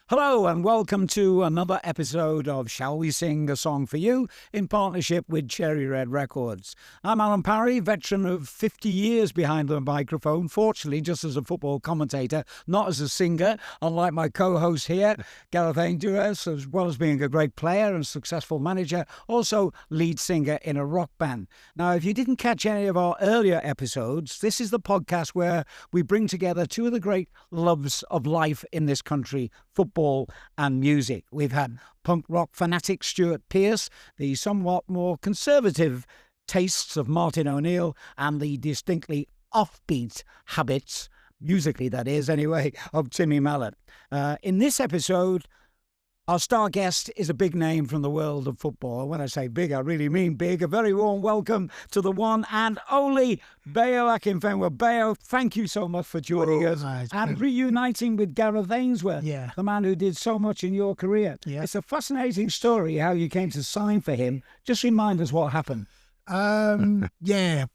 Hello and welcome to another episode of Shall We Sing a Song for You in partnership with Cherry Red Records. I'm Alan Parry, veteran of 50 years behind the microphone, fortunately just as a football commentator, not as a singer, unlike my co-host here, Gareth Ainduras, as well as being a great player and successful manager, also lead singer in a rock band. Now, if you didn't catch any of our earlier episodes, this is the podcast where we bring together two of the great loves of life in this country, football and music. We've had punk rock fanatic Stuart Pearce, the somewhat more conservative tastes of Martin O'Neill, and the distinctly offbeat habits, musically that is anyway, of Timmy Mallett. In this episode, our star guest is a big name from the world of football. When I say big, I really mean big. A very warm welcome to the one and only Adebayo Akinfenwa. Bayo, thank you so much for joining us and reuniting with Gareth Ainsworth, the man who did so much in your career. Yeah. It's a fascinating story how you came to sign for him. Just remind us what happened. I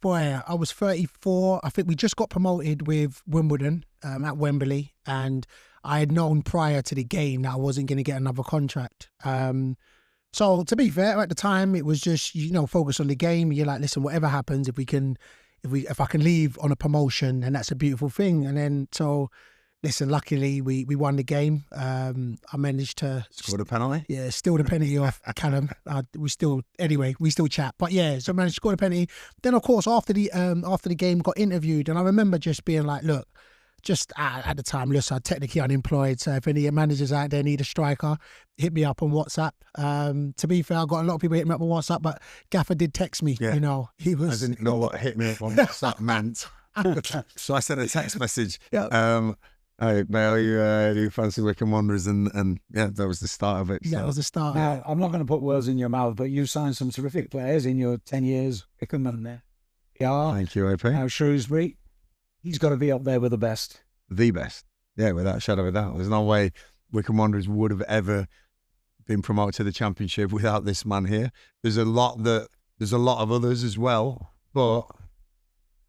was 34. I think we just got promoted with Wimbledon at Wembley, and I had known prior to the game that I wasn't going to get another contract. So to be fair, at the time it was just, focus on the game. You're like, listen, whatever happens, if I can leave on a promotion, and that's a beautiful thing. And then, so listen, luckily we won the game. I managed to score the penalty. Yeah, still the penalty off Callum. We still chat. But yeah, so I managed to score the penalty. Then of course after the game got interviewed, and I remember just being like, look, just at the time, listen, I'm technically unemployed, so if any managers out there need a striker, hit me up on WhatsApp. To be fair, I got a lot of people hitting me up on WhatsApp, but Gaffer did text me. Yeah. He was. I didn't know what hit me up on WhatsApp meant. So I sent a text message. Yeah. Hey, Mel, you fancy Wycombe Wanderers? And yeah, that was the start of it. Yeah, that was the start. Now, I'm not going to put words in your mouth, but you signed some terrific players in your 10 years. Wycombe there. Yeah. Thank you, AP. Now, Shrewsbury, he's got to be up there with the best. The best. Yeah, without a shadow of a doubt. There's no way Wycombe Wanderers would have ever been promoted to the Championship without this man here. There's a lot of others as well, but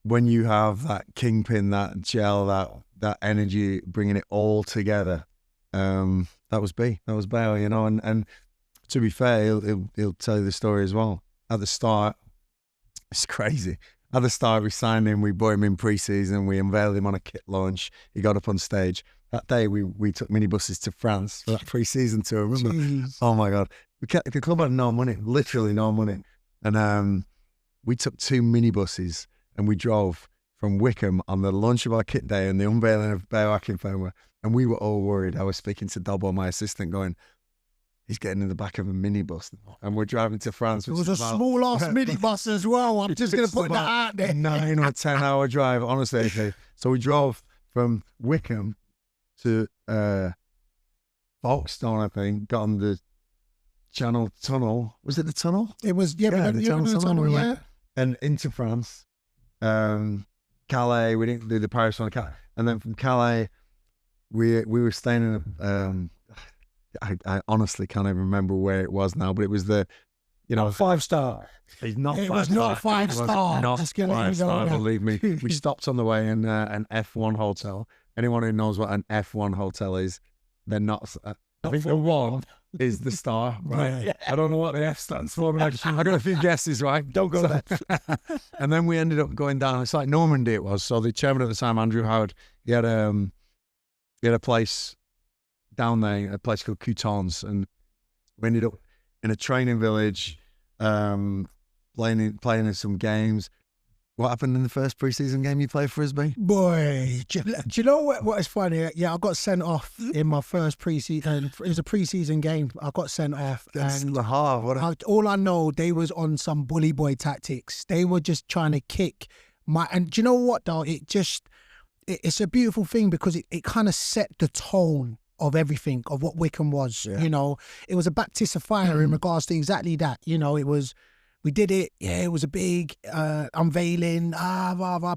when you have that kingpin, that gel, that energy, bringing it all together, that was Bayo, and to be fair, he'll tell you the story as well. At the start, it's crazy. At the start, we signed him, we bought him in pre-season, we unveiled him on a kit launch, he got up on stage. That day, we took minibuses to France for that pre-season tour, remember? Jeez. Oh my God. The club had no money, literally no money. And we took 2 minibuses and we drove from Wycombe on the launch of our kit day and the unveiling of Adebayo Akinfenwa, and we were all worried. I was speaking to Dobbo, my assistant, going, he's getting in the back of a minibus and we're driving to France. It was a small-ass minibus as well. I'm just going to put that out there. 9 or 10 hour drive, honestly. Okay. So we drove from Wycombe to Folkestone, I think, got on the Channel Tunnel. Was it the tunnel? It was, the Channel Tunnel, we went. And into France. Calais, we didn't do the Paris one. And then from Calais, we were staying in a... I honestly can't even remember where it was now, but it was the, 5-star. It's not. It was not 5-star. Not 5-star. Believe me. We stopped on the way in an F1 hotel. Anyone who knows what an F1 hotel is, they're not. I think the 1 is the star, right? Yeah. I don't know what the F stands for. But I got a few guesses, right? Don't go there. And then we ended up going down. It's like Normandy. It was. So the chairman at the time, Andrew Howard, he had a place down there, a place called Coutons, and we ended up in a training village, playing in some games. What happened in the first pre-season game you played for us, B? Boy, do you know what is funny? Yeah, I got sent off in my first pre-season. It was a pre-season game. I got sent off. And all I know, they was on some bully boy tactics. They were just trying to kick my... And do you know what, though? It's a beautiful thing because it kind of set the tone of everything, of what Wycombe was. Yeah. It was a baptism of fire in regards to exactly that. It was... We did it. Yeah, it was a big unveiling.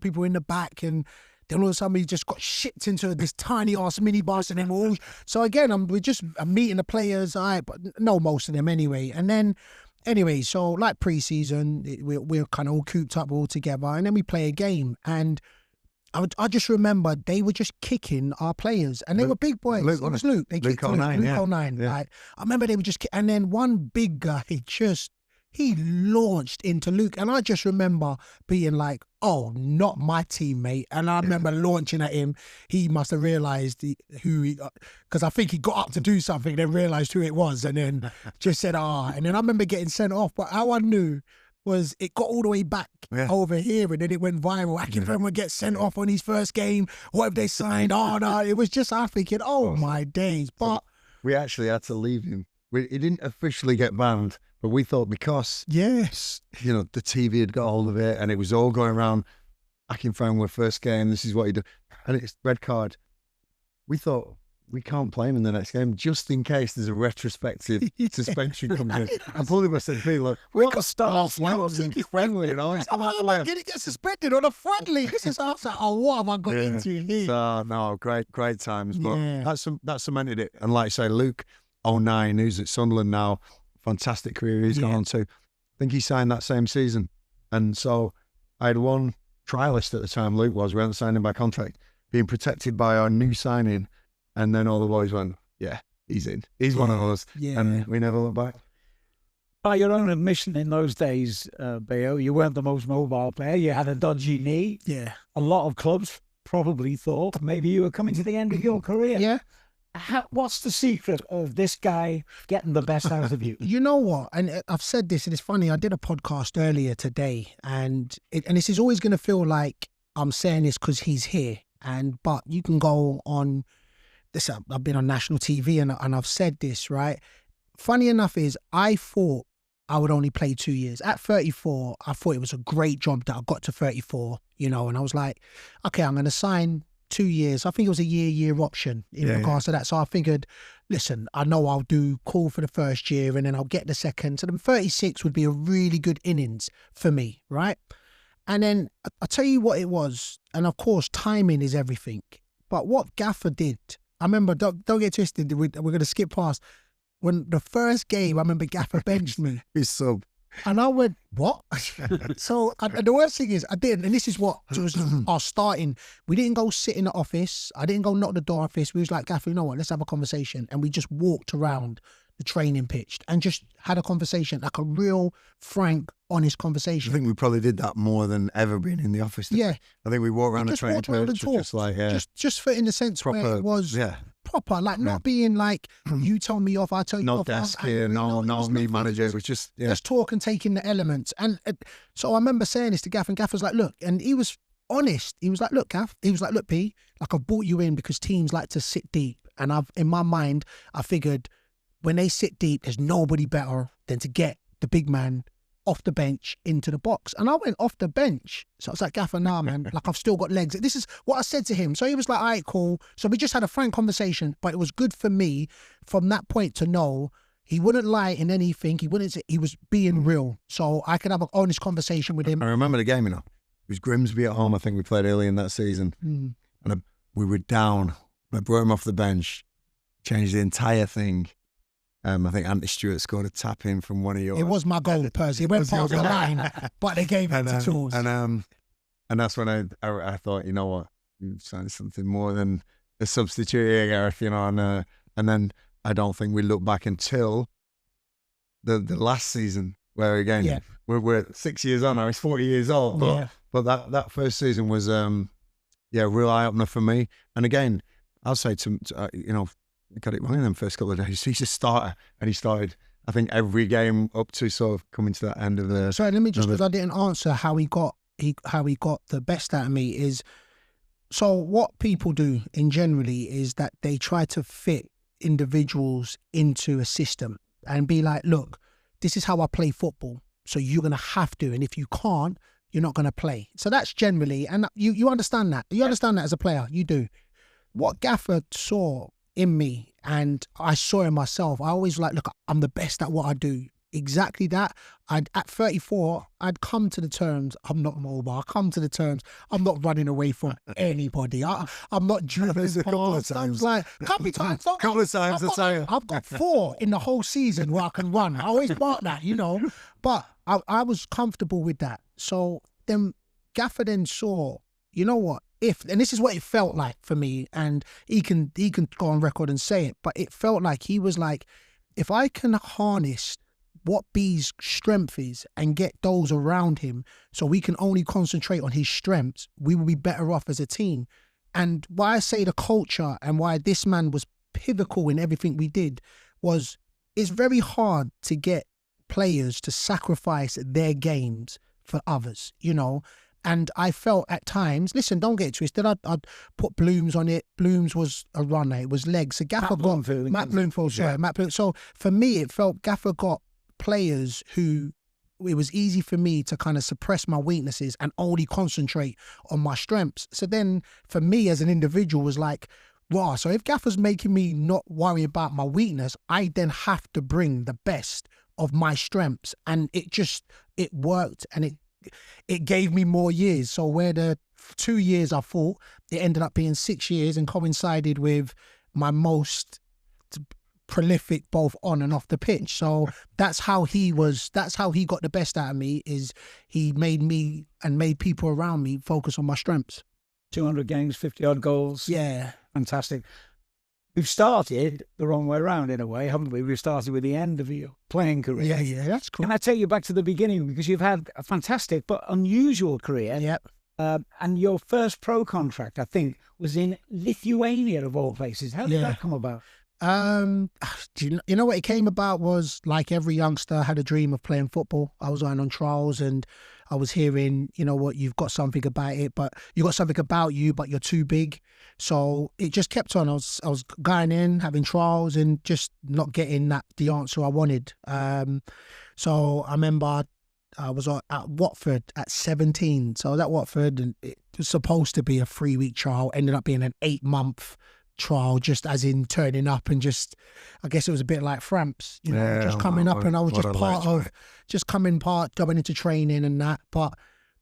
People in the back, and then all of a sudden we just got shipped into this tiny ass minibus, and then all. So again, I'm meeting the players. But know most of them anyway. And then, so like pre-season, we're kind of all cooped up all together, and then we play a game, and I just remember they were just kicking our players, and they were big boys. Luke, it was Luke. They kicked Luke 09, yeah. 09. Yeah. Like, I remember they were just, and then one big guy he launched into Luke, and I just remember being like, "Oh, not my teammate." And I remember launching at him. He must have realised because I think he got up to do something, then realised who it was, and then just said, "Ah." And then I remember getting sent off. But how I knew was it got all the way back over here, and then it went viral. Akinfenwa gets sent off on his first game. What have they signed? Oh no! It was just I'm thinking, "Oh my days!" But we actually had to leave him. He didn't officially get banned. But we thought because, yes, you know, the TV had got hold of it and it was all going around, Akinfenwa first game, this is what he did, and it's red card. We thought we can't play him in the next game just in case there's a retrospective suspension coming in. And Bully said to me, look, we got start friendly, you know. Did he get suspended on a friendly? This is after, what have I got into here? So, no, great times. But that cemented it. And like I say, Luke 09, who's at Sunderland now, fantastic career he's gone on to. I think he signed that same season. And so I had one trialist at the time, Luke was. We hadn't signed him by contract, being protected by our new signing. And then all the boys went, yeah, he's in. He's one of us. Yeah. And we never looked back. By your own admission in those days, Bayo, you weren't the most mobile player. You had a dodgy knee. Yeah. A lot of clubs probably thought maybe you were coming to the end of your career. Yeah. What's the secret of this guy getting the best out of you? You know what? And I've said this, and it's funny. I did a podcast earlier today, and this is always going to feel like I'm saying this because he's here. But you can go on this. I've been on national TV, and I've said this, right? Funny enough is I thought I would only play 2 years. At 34, I thought it was a great job that I got to 34, you know, and I was like, okay, I'm going to sign 2 years. I think it was a year option in regards to that. So I figured, listen, I know I'll do cool for the first year and then I'll get the second. So then 36 would be a really good innings for me, right? And then I'll tell you what it was. And of course, timing is everything. But what Gaffer did, I remember, don't get twisted, we're going to skip past. When the first game, I remember Gaffer benched me. He's sub. And I went, what? So and the worst thing is, I didn't. And this is what was our starting. We didn't go sit in the office. I didn't go knock the door office. We was like, Gaffer, you know what? Let's have a conversation. And we just walked around the training pitch and just had a conversation, like a real, frank, honest I conversation. think we probably did that more than ever being in the office. Yeah. I think we walked around the training walked around and pitch, just like, just for in the sense proper, where it was proper, like not being like, you tell me off, I tell you no off. desk here, no me manager. It was just, Just talk and take in the elements. And so I remember saying this to Gaff, and Gaff was like, look, and he was honest. He was like, look, Gaff, he was like, look, P, like I've brought you in because teams like to sit deep. And in my mind, I figured when they sit deep, there's nobody better than to get the big man off the bench into the box. And I went off the bench. So I was like, Gaffer, nah, man, like I've still got legs. This is what I said to him. So he was like, all right, cool. So we just had a frank conversation, but it was good for me from that point to know he wouldn't lie in anything. He was being real. So I could have an honest conversation with him. I remember the game, you know. It was Grimsby at home, I think we played early in that season. And we were down. I brought him off the bench, changed the entire thing. I think Andy Stewart scored a tap in from one of your. It was my goal, Percy. It went past the line, but they gave it to Tools. And that's when I thought, you know what, you've signed something more than a substitute here, Gareth. You know, and then I don't think we look back until the last season, where again we're 6 years on now. He's 40 years old, but that first season was a real eye opener for me. And again, I'll say to you know. Got it wrong in them first couple of days. He's a starter, and he started, I think, every game up to sort of coming to that end of the. Sorry, let me just, because I didn't answer how he got the best out of me is. So what people do in generally is that they try to fit individuals into a system and be like, look, this is how I play football, so you're gonna have to, and if you can't, you're not gonna play. So that's generally, and you understand that. You understand that as a player, you do. What Gaffer saw in me, and I saw in myself, I always like, look, I'm the best at what I do. Exactly that. At 34, I'd come to the terms, I'm not mobile. I come to the terms, I'm not running away from anybody. I'm not driven. A couple of times. Like, couple of times. I've got 4 in the whole season where I can run. I always mark that, you know. But I was comfortable with that. So then Gaffer then saw, you know what? and this is what it felt like for me, and he can go on record and say it, but it felt like he was like, if I can harness what B's strength is and get those around him so we can only concentrate on his strengths, we will be better off as a team. And why I say the culture and why this man was pivotal in everything we did was, it's very hard to get players to sacrifice their games for others, you know. And I felt at times, listen, don't get it twisted, I'd put Blooms on it. Blooms was a runner, it was legs. So Gaffer Matt Bloomfield, sorry, Matt Bloomfield. So for me, it felt Gaffer got players who it was easy for me to kind of suppress my weaknesses and only concentrate on my strengths. So then for me as an individual was like, wow, so if Gaffer's making me not worry about my weakness, I then have to bring the best of my strengths. And it worked, and it gave me more years. So where the 2 years I thought, it ended up being 6 years and coincided with my most prolific both on and off the pitch. So that's how he got the best out of me, is he made me and made people around me focus on my strengths. 200 games, 50 odd goals. Yeah. Fantastic. We've started the wrong way around in a way, haven't we? We've started with the end of your playing career. Yeah, that's cool. Can I take you back to the beginning? Because you've had a fantastic but unusual career. Yep. And your first pro contract, I think, was in Lithuania, of all places. How did that come about? You know what it came about was, like every youngster, I had a dream of playing football. I was going on trials and I was hearing, you know what, you've got something about it, but you got something about you, but you're too big. So it just kept on. I was going in, having trials and just not getting the answer I wanted. So I remember I was at Watford at 17. So I was at Watford and it was supposed to be a 3-week trial, ended up being an 8-month trial, just as in turning up and just, I guess it was a bit like Framps, you know, just coming up, and I was just going into training and that.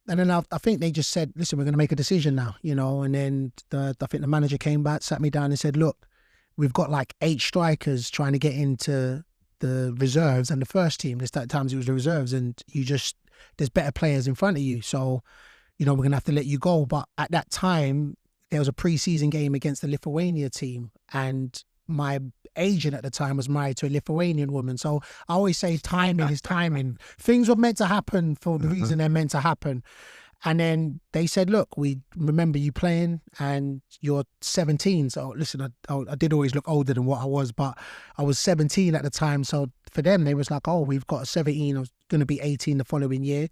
And then I think they just said, listen, we're going to make a decision now, you know. And then I think the manager came back, sat me down and said, look, we've got like 8 strikers trying to get into the reserves and the first team. This times it was the reserves, and there's better players in front of you. So, you know, we're going to have to let you go. But at that time, there was a pre-season game against the Lithuania team, and my agent at the time was married to a Lithuanian woman. So I always say timing is timing. Things were meant to happen for the reason they're meant to happen. And then they said, look, we remember you playing and you're 17. So listen, I did always look older than what I was, but I was 17 at the time. So for them, they was like, oh, we've got a 17. I was going to be 18 the following year.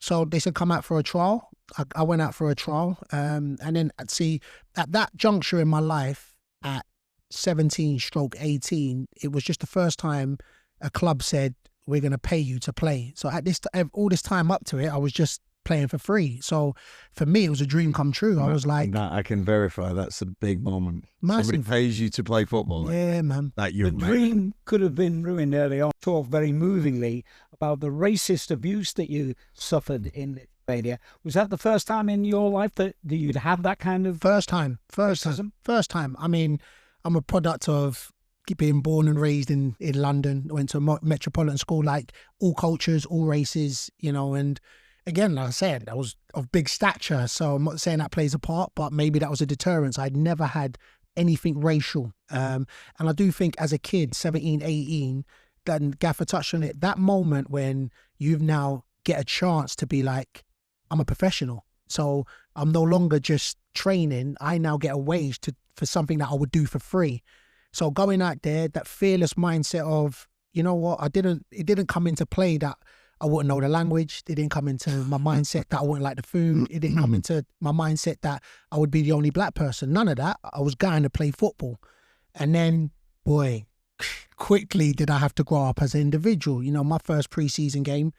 So they said, come out for a trial. I went out for a trial. And then at that juncture in my life, at 17/18, it was just the first time a club said, we're going to pay you to play. So at all this time up to it, I was just playing for free. So for me, it was a dream come true. I was like, that I can verify. That's a big moment. Massive. Somebody pays you to play football. Yeah, man. The dream could have been ruined early on. Talk very movingly about the racist abuse that you suffered in Lithuania. Was that the first time in your life that you'd have that kind of First time. I mean, I'm a product of being born and raised in London. Went to a metropolitan school, like all cultures, all races, you know. And again, like I said, I was of big stature, so I'm not saying that plays a part, but maybe that was a deterrence. I'd never had anything racial. And I do think as a kid, 17, 18, then Gaffer touched on it, that moment when you've now get a chance to be like, I'm a professional. So I'm no longer just training. I now get a wage for something that I would do for free. So going out there, that fearless mindset of, you know what, it didn't come into play that I wouldn't know the language. It didn't come into my mindset that I wouldn't like the food. It didn't come into my mindset that I would be the only black person. None of that. I was going to play football. And then, boy, quickly did I have to grow up as an individual. You know, my first pre-season game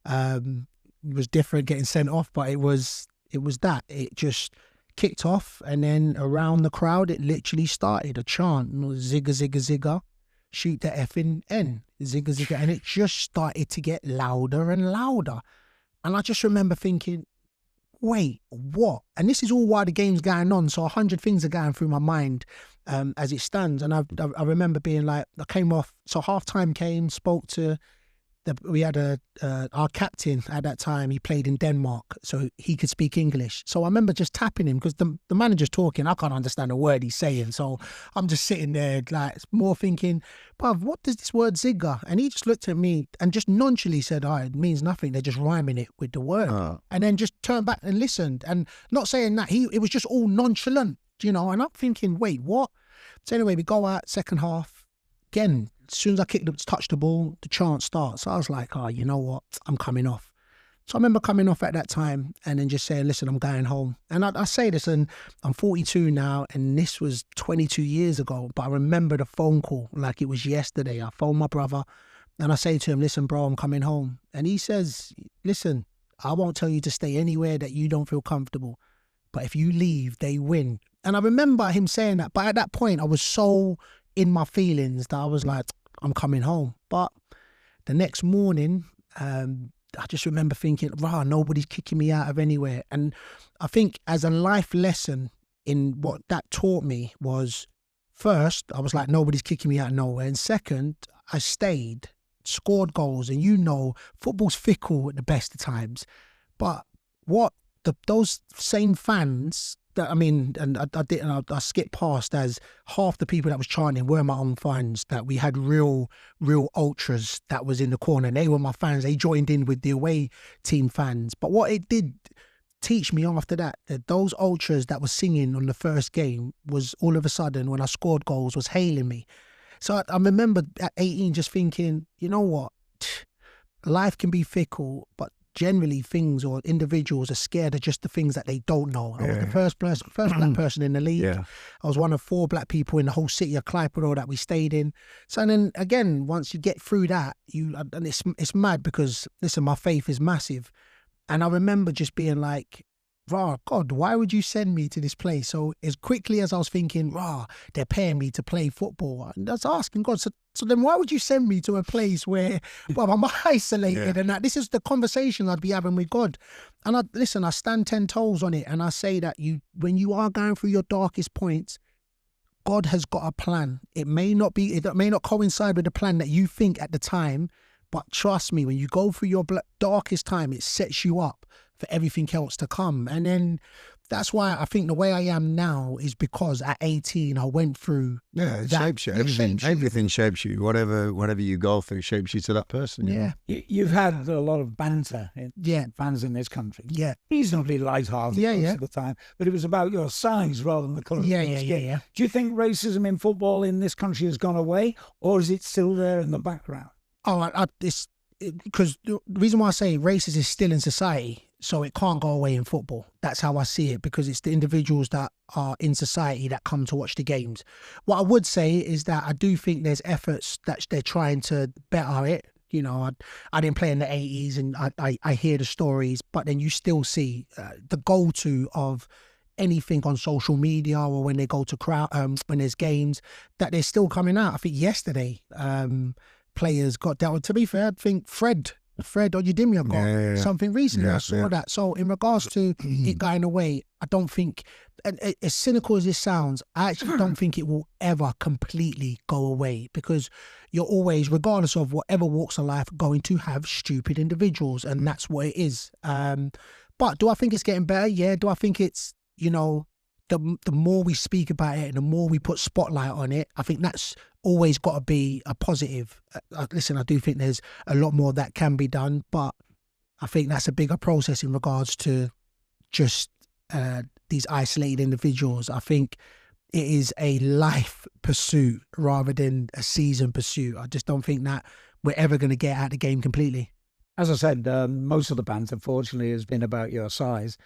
was different, getting sent off, but it was that. It just kicked off, and then around the crowd, it literally started a chant, zigga, zigga, zigga, shoot the effing N, zigga, zigga, and it just started to get louder and louder. And I just remember thinking, wait, what? And this is all while the game's going on, so 100 things are going through my mind as it stands. And I remember being like, I came off, so half-time came, spoke to we had our captain at that time. He played in Denmark, so he could speak English. So I remember just tapping him because the manager's talking. I can't understand a word he's saying. So I'm just sitting there, like, more thinking, bruv, what does this word zigger? And he just looked at me and just nonchalantly said, "Oh, it means nothing. They're just rhyming it with the word." And then just turned back and listened. And not saying that, it was just all nonchalant, you know. And I'm thinking, wait, what? So anyway, we go out second half. Again, as soon as I touched the ball, the chant starts. So I was like, oh, you know what? I'm coming off. So I remember coming off at that time and then just saying, listen, I'm going home. And I say this, and I'm 42 now, and this was 22 years ago, but I remember the phone call like it was yesterday. I phoned my brother and I say to him, listen, bro, I'm coming home. And he says, listen, I won't tell you to stay anywhere that you don't feel comfortable, but if you leave, they win. And I remember him saying that, but at that point I was so in my feelings that I was like, I'm coming home. But the next morning, I just remember thinking, rah, nobody's kicking me out of anywhere. And I think as a life lesson in what that taught me was, first, I was like, nobody's kicking me out of nowhere. And second, I stayed, scored goals. And you know, football's fickle at the best of times. But what those same fans, I skipped past, as half the people that was chanting were my own fans, that we had real ultras that was in the corner. And they were my fans. They joined in with the away team fans. But what it did teach me after that those ultras that were singing on the first game was all of a sudden, when I scored goals, was hailing me. So I remember at 18 just thinking, you know what? Life can be fickle, but generally things or individuals are scared of just the things that they don't know. I was the first black person in the league. I was one of 4 black people in the whole city of Clyde that we stayed in. So then again, once you get through that, and it's mad because, listen, my faith is massive. And I remember just being like, rah, God, why would you send me to this place? So as quickly as I was thinking, rah, they're paying me to play football, and I was asking God, so then why would you send me to a place where, well, I'm isolated and that? This is the conversation I'd be having with God. And I stand 10 toes on it, and I say that when you are going through your darkest points, God has got a plan. It may not coincide with the plan that you think at the time, but trust me, when you go through your darkest time, it sets you up for everything else to come. And then that's why I think the way I am now is because at 18 I went through it shapes you. Everything shapes you. Whatever you go through shapes you to that person. Yeah. You've had a lot of banter fans in this country. Yeah. Reasonably light-hearted most of the time, but it was about your size rather than the colour of your skin. Do you think racism in football in this country has gone away, or is it still there in the background? Because the reason why I say racism is still in society, so it can't go away in football. That's how I see it, because it's the individuals that are in society that come to watch the games. What I would say is that I do think there's efforts that they're trying to better it. You know, I didn't play in the 80s, and I hear the stories, but then you still see the go-to of anything on social media or when they go to when there's games, that they're still coming out. I think yesterday, players got dealt with. To be fair, I think Fred Odudimia got something recently. I saw that. So in regards to it going away, I don't think, and as cynical as this sounds, I actually don't think it will ever completely go away, because you're always, regardless of whatever walks of life, going to have stupid individuals, and that's what it is. But do I think it's getting better? Yeah. Do I think it's, the more we speak about it and the more we put spotlight on it, I think that's always got to be a positive. Listen, I do think there's a lot more that can be done, but I think that's a bigger process in regards to just these isolated individuals. I think it is a life pursuit rather than a season pursuit. I just don't think that we're ever going to get out of the game completely. As I said, most of the banter, unfortunately, has been about your size.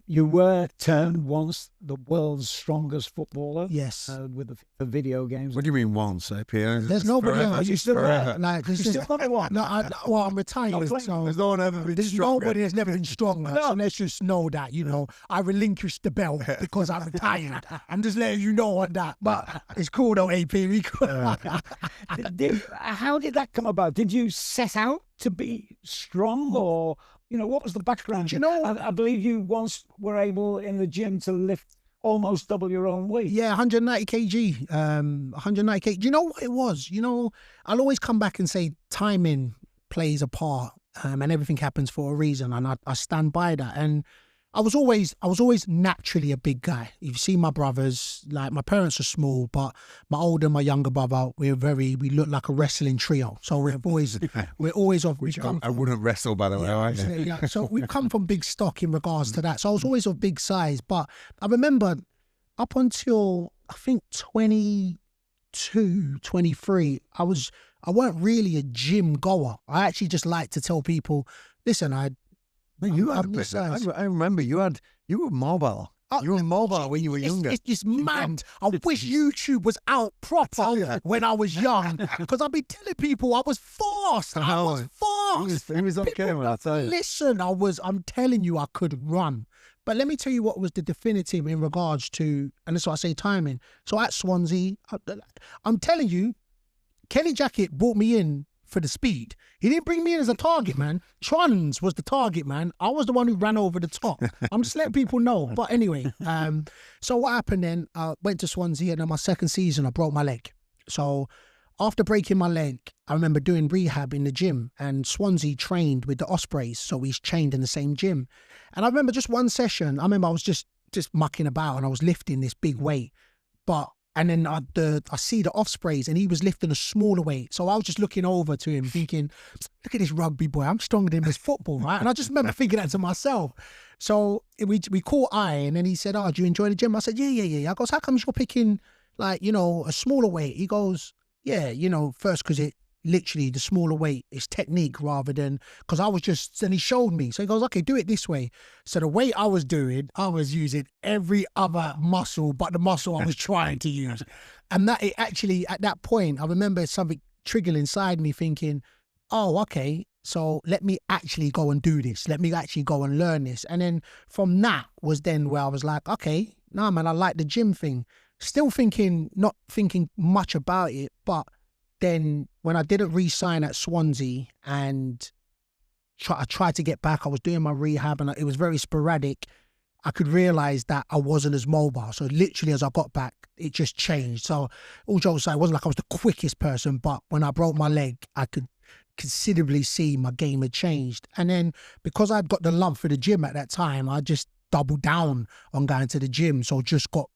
You were termed once the world's strongest footballer. Yes. With the video games. What do you mean once, Pierre? There's nobody else. You still like, you still got one? No, I'm retired. So there's no one ever been there's stronger. Nobody has never been stronger. No. So let's just know that, I relinquished the belt because I'm retired. I'm just letting you know on that. But it's cool though, AP. How did that come about? Did you set out to be strong, or what was the background? I believe you once were able in the gym to lift almost double your own weight. Yeah, 190 kg. 190 kg. Do you know what it was? I'll always come back and say timing plays a part, and everything happens for a reason, and I stand by that. And I was always naturally a big guy. You've seen my brothers, like my parents are small, but my older and my younger brother, we look like a wrestling trio. So we're always of. I wouldn't wrestle, by the way. Yeah. So we've come from big stock in regards to that. So I was always of big size, but I remember up until I think 22, 23, I weren't really a gym goer. I actually just like to tell people, listen, I remember you were mobile. You were mobile when you were younger. It's just mad. I wish YouTube was out proper when I was young, because I'd be telling people I was fast. It was okay when I tell you. Listen, I'm telling you, I could run. But let me tell you what was the definitive in regards to, and that's why I say timing. So at Swansea, I'm telling you, Kenny Jackett brought me in for the speed. He didn't bring me in as a target, man. Trons was the target, man. I was the one who ran over the top. I'm just letting people know. But anyway, so what happened then, I went to Swansea, and in my second season, I broke my leg. So after breaking my leg, I remember doing rehab in the gym, and Swansea trained with the Ospreys, so we trained in the same gym. And I remember just one session, I was just mucking about, and I was lifting this big weight. And then I see the Ospreys, and he was lifting a smaller weight. So I was just looking over to him thinking, look at this rugby boy, I'm stronger than this football, right? And I just remember thinking that to myself. So we caught eye, and then he said, oh, do you enjoy the gym? I said, yeah. I goes, how come you're picking a smaller weight? He goes, yeah, first because it literally, the smaller weight is technique rather than, because then he showed me. So he goes, okay, do it this way. So the weight I was doing, I was using every other muscle but the muscle I was trying to use. And that it actually, at that point, I remember something triggering inside me thinking, oh, okay, so let me actually go and do this. Let me actually go and learn this. And then from that was then where I was like, okay, nah, man, I like the gym thing. Still not thinking much about it, but then when I didn't re-sign at Swansea and I tried to get back, I was doing my rehab and it was very sporadic. I could realise that I wasn't as mobile. So literally as I got back, it just changed. So all jokes aside, it wasn't like I was the quickest person, but when I broke my leg, I could considerably see my game had changed. And then because I'd got the love for the gym at that time, I just doubled down on going to the gym. So just got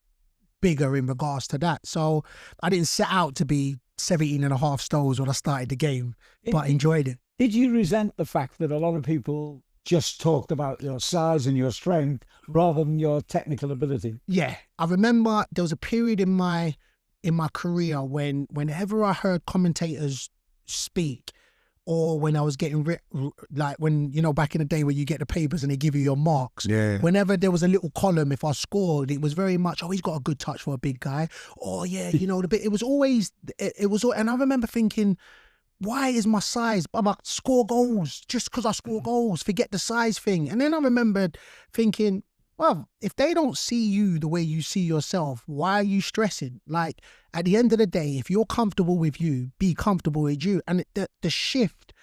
bigger in regards to that. So I didn't set out to be 17.5 stones when I started the game, but enjoyed it. Did you resent the fact that a lot of people just talked about your size and your strength rather than your technical ability? Yeah, I remember there was a period in my career whenever I heard commentators speak, or when I was getting like when back in the day when you get the papers and they give you your marks. Yeah. Whenever there was a little column, if I scored, it was very much, oh, he's got a good touch for a big guy. Oh yeah, the bit. It was always, and I remember thinking, why is my size? I'm like, score goals just because I score goals. Forget the size thing. And then I remembered thinking, well, if they don't see you the way you see yourself, why are you stressing? Like, at the end of the day, if you're comfortable with you, be comfortable with you. And the shift,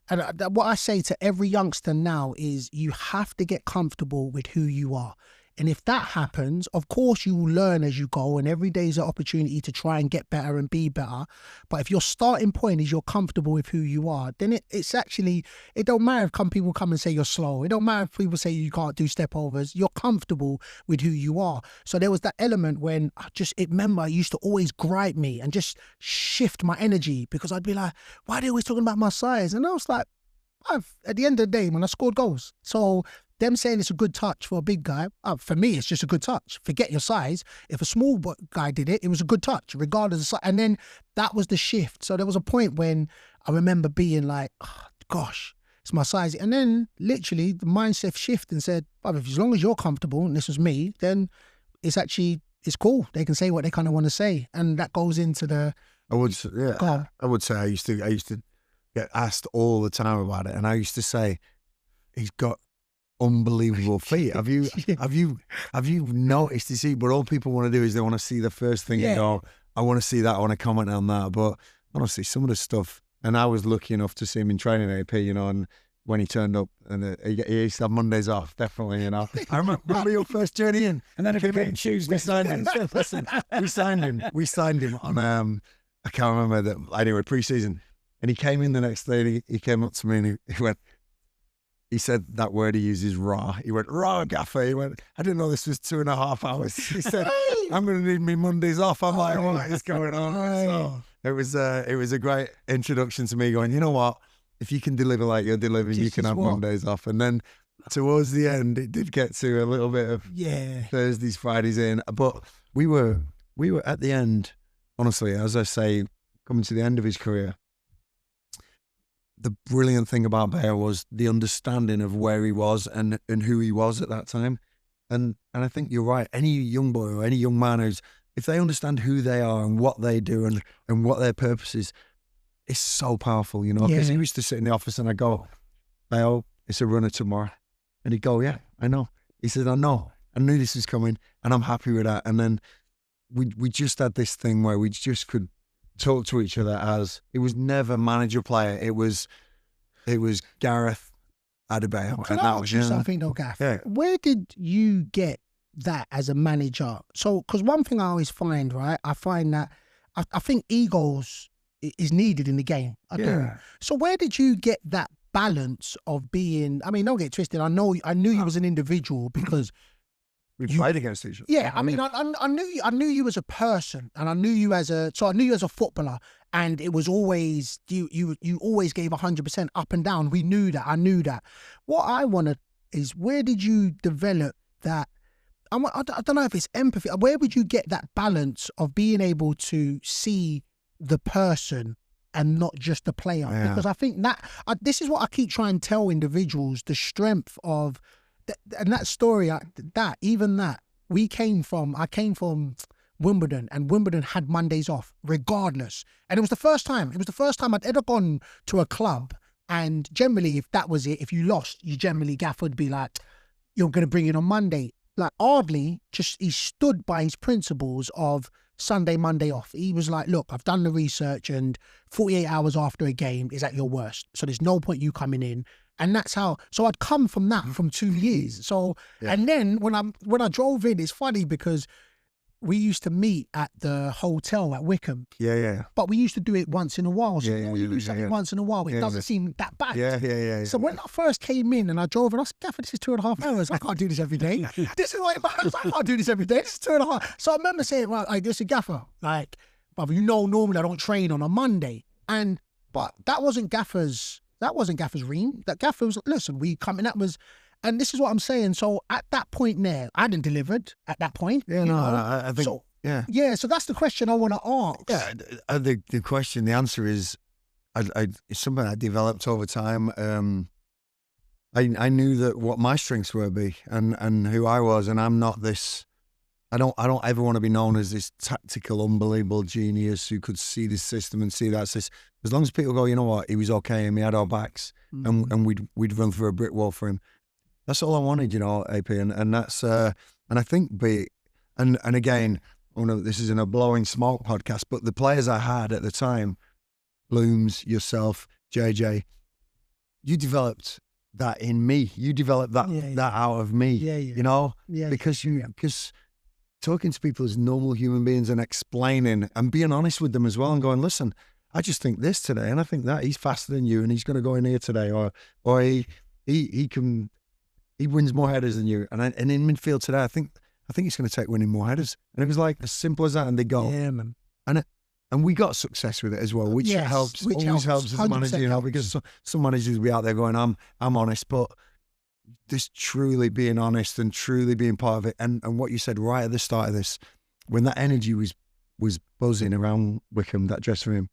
and what I say to every youngster now is you have to get comfortable with who you are. And if that happens, of course you will learn as you go, and every day is an opportunity to try and get better and be better. But if your starting point is you're comfortable with who you are, then it's actually, it don't matter if people come and say you're slow. It don't matter if people say you can't do step overs. You're comfortable with who you are. So there was that element when I used to always gripe me and just shift my energy, because I'd be like, why are they always talking about my size? And I was like, at the end of the day, when I scored goals. So them saying it's a good touch for a big guy, for me, it's just a good touch. Forget your size. If a small guy did it, it was a good touch, regardless of size. And then that was the shift. So there was a point when I remember being like, oh, gosh, it's my size. And then literally the mindset shift and said, as long as you're comfortable, and this was me, then it's cool. They can say what they kind of want to say. And that goes into the... I would say I used to get asked all the time about it. And I used to say, he's got unbelievable feet. Have you noticed? You see, but all people want to do is they want to see the first thing and go, I want to see that, I want to comment on that. But honestly, some of the stuff, and I was lucky enough to see him in training AP, and when he turned up, and he used to have Mondays off, definitely, I remember your first journey in. And then it became Tuesday. We signed him. Listen, we signed him on, I can't remember, anyway, pre-season. And he came in the next day and he came up to me and he went, he said that word he uses, raw. He went, raw, gaffer. He went, I didn't know this was 2.5 hours. He said, I'm going to need me Mondays off. I'm like, what is going on? So it was a great introduction to me going, you know what? If you can deliver like you're delivering, you can have Mondays off. And then towards the end, it did get to a little bit of Thursdays, Fridays in. But we were at the end, honestly, as I say, coming to the end of his career. The brilliant thing about Bayo was the understanding of where he was and who he was at that time. And I think you're right. Any young boy or any young man if they understand who they are and what they do and what their purpose is, it's so powerful, you know. Because he used to sit in the office and I go, Bayo, it's a runner tomorrow. And he'd go, yeah, I know. He said, I know. I knew this was coming and I'm happy with that. And then we just had this thing where we just could talk to each other as it was never manager player. It was Gareth, Adebayo. Can I ask you something though, Gaff? Yeah. Where did you get that as a manager? So, because one thing I always find, right, I find that I think egos is needed in the game. I do. So where did you get that balance of being, I mean, don't get twisted. I knew you was an individual because we played against each other. Yeah, I mean, I knew you as a person, and I knew you as a footballer, and it was always you always gave 100% up and down. We knew that. I knew that. What I wanted is, where did you develop that? I don't know if it's empathy. Where would you get that balance of being able to see the person and not just the player? Yeah. Because I think that this is what I keep trying to tell individuals: the strength of. And that story, I came from Wimbledon, and Wimbledon had Mondays off regardless. And it was the first time I'd ever gone to a club. And generally, if that was it, if you lost, Gaff would be like, you're going to bring it on Monday. Like Ardley, he stood by his principles of Sunday, Monday off. He was like, look, I've done the research and 48 hours after a game is at your worst. So there's no point you coming in. And that's how, so I'd come from that from 2 years. So, and then when I drove in, it's funny because we used to meet at the hotel at Wycombe. Yeah. But we used to do it once in a while. So you do something once in a while, it doesn't seem that bad. Yeah. So when I first came in and I drove in, I said, Gaffer, this is 2.5 hours. I can't do this every day. This is like, I can't do this every day. This is 2.5. So I remember saying, well, like, this is Gaffer. Like, but normally I don't train on a Monday. But that wasn't Gaffer's ream. That Gaffer was, listen, we come in, and this is what I'm saying. So at that point there, I hadn't delivered at that point. Yeah, no, I think, so, yeah. So that's the question I want to ask. Yeah, the question, the answer is, it's something I developed over time. I knew that what my strengths were and who I was, and I'm not this. I don't ever want to be known as this tactical, unbelievable genius who could see this system and see that system. As long as people go, you know what, he was okay and we had our backs, and we'd run through a brick wall for him. That's all I wanted, you know, AP, and that's and I think and again, this isn't a blowing smoke podcast, but the players I had at the time, Blooms, yourself, JJ, you developed that in me. You developed that out of me. You know, because talking to people as normal human beings and explaining and being honest with them as well and going, listen, I just think this today and I think that he's faster than you and he's going to go in here today, or he wins more headers than you, and in midfield today, I think he's going to take winning more headers. And it was like as simple as that, and they go. Yeah, man. And we got success with it as well, which helps. Always helps as a manager, you know, because some managers will be out there going, I'm honest, but this truly being honest and truly being part of it, and what you said right at the start of this, when that energy was buzzing around Wycombe, that dressing room,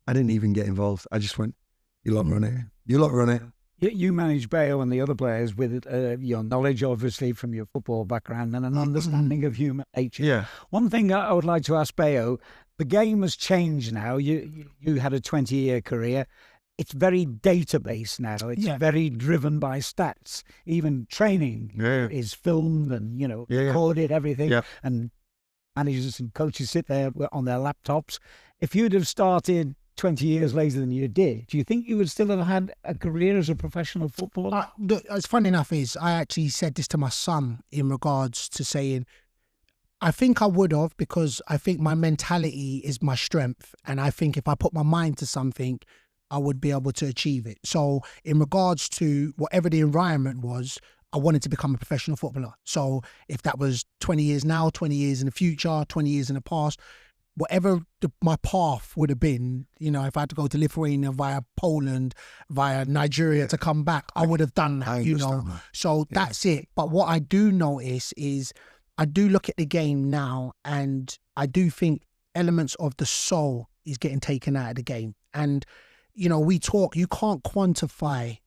I didn't even get involved. I just went, you lot run it. You lot run it. You manage Bayo and the other players with your knowledge, obviously, from your football background and an understanding of human nature. Yeah. One thing I would like to ask Bayo, the game has changed now. You had a 20-year career. It's very database now. It's very driven by stats. Even training is filmed and, recorded, everything. Yeah. And managers and coaches sit there on their laptops. If you'd have started 20 years later than you did, do you think you would still have had a career as a professional footballer? It's funny enough is I actually said this to my son in regards to saying I think I would have, because I think my mentality is my strength. And I think if I put my mind to something, I would be able to achieve it. So in regards to whatever the environment was, I wanted to become a professional footballer. So if that was 20 years now, 20 years in the future, 20 years in the past, whatever my path would have been, you know, if I had to go to Lithuania via Poland, via Nigeria to come back, I would have done that, you know. So that's it. But what I do notice is I do look at the game now, and I do think elements of the soul is getting taken out of the game. And, you know, we talk, you can't quantify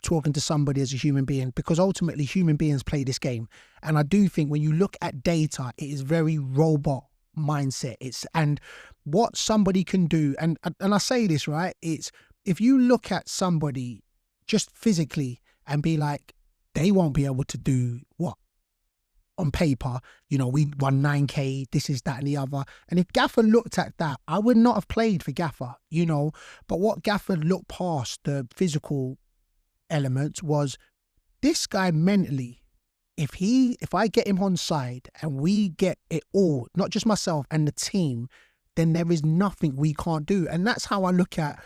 talking to somebody as a human being, because ultimately human beings play this game. And I do think when you look at data, it is very robot mindset. And what somebody can do, and I say this, right, it's if you look at somebody just physically and be like, they won't be able to do what on paper, you know, we won 9K, this is that and the other. And if Gaffer looked at that, I would not have played for Gaffer, you know. But what Gaffer looked past the physical element was, this guy mentally, if I get him on side and we get it all, not just myself and the team, then there is nothing we can't do. And that's how I look at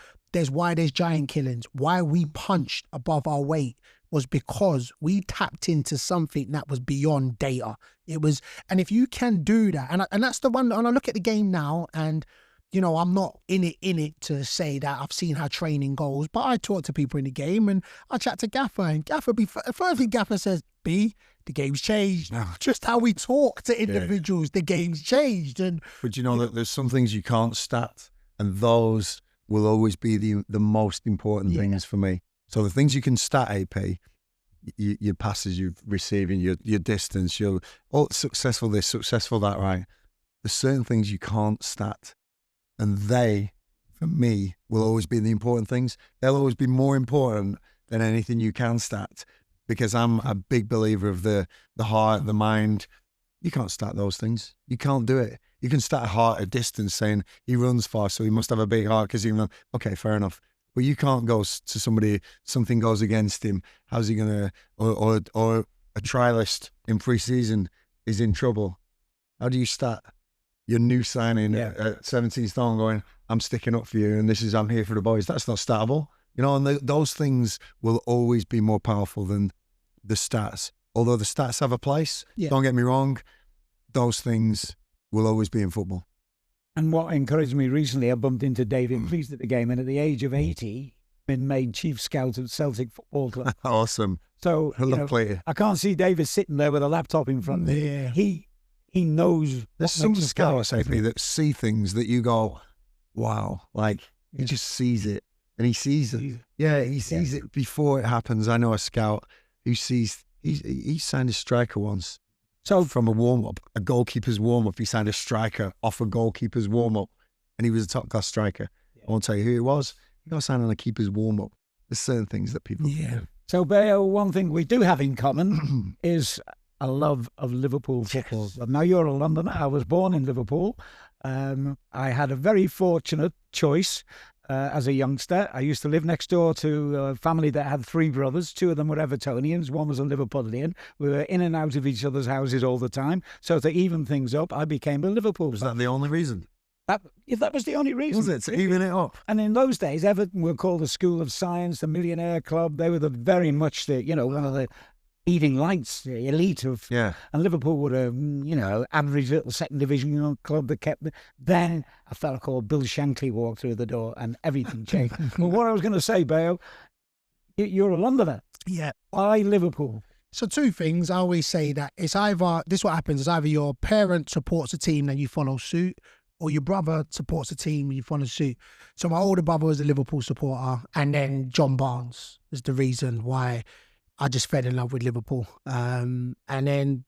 why there's giant killings. Why we punched above our weight was because we tapped into something that was beyond data. It was, and if you can do that, and that's the one, and I look at the game now, and you know, I'm not in it to say that I've seen how training goes, but I talk to people in the game, and I chat to Gaffer, and Gaffer, first thing Gaffer says, B, the game's changed. Just how we talk to individuals, the game's changed. But you know that there's some things you can't stat, and those will always be the most important things for me. So the things you can stat, AP, your passes you're receiving, your distance, your successful this, successful that, right? There's certain things you can't stat. And they, for me, will always be the important things. They'll always be more important than anything you can stat, because I'm a big believer of the heart, the mind. You can't stat those things. You can't do it. You can stat a heart at distance, saying he runs fast, so he must have a big heart because he runs. Okay, fair enough. But you can't go to somebody, something goes against him. How's he going to, or a trialist in pre-season is in trouble. How do you stat your new signing at 17 stone going, I'm sticking up for you and I'm here for the boys? That's not statable. You know, and those things will always be more powerful than the stats. Although the stats have a place, don't get me wrong, those things will always be in football. And what encouraged me recently, I bumped into David Priest at the game, and at the age of 80, been made chief scout of Celtic Football Club. Awesome. So I can't see David sitting there with a laptop in front of him. He knows. There's some scouts, AP, that see things that you go, wow, like he just sees it, and he sees it. Yeah, he sees it before it happens. I know a scout who sees. He signed a striker once. So from a warm-up, a goalkeeper's warm-up, he signed a striker off a goalkeeper's warm-up, and he was a top-class striker. I won't tell you who it was. He got signed on a keeper's warm-up. There's certain things that people do. So, Bayo, one thing we do have in common is a love of Liverpool football. Yes. Now, you're a Londoner. I was born in Liverpool. I had a very fortunate choice as a youngster. I used to live next door to a family that had 3 brothers. 2 of them were Evertonians. 1 was a Liverpudlian. We were in and out of each other's houses all the time. So to even things up, I became a Liverpool. Was that the only reason? That was the only reason. Was it? To even it up? And in those days, Everton were called the School of Science, the Millionaire Club. They were very much one of the leading lights, the elite of. Yeah. And Liverpool were a, average little second division club that kept. Then a fella called Bill Shankly walked through the door and everything changed. Well, what I was going to say, Bayo, you're a Londoner. Yeah. Why Liverpool? So 2 things. I always say that it's either, this is what happens, it's either your parent supports a team and you follow suit, or your brother supports a team and you follow suit. So my older brother was a Liverpool supporter, and then John Barnes is the reason why I just fell in love with Liverpool. And then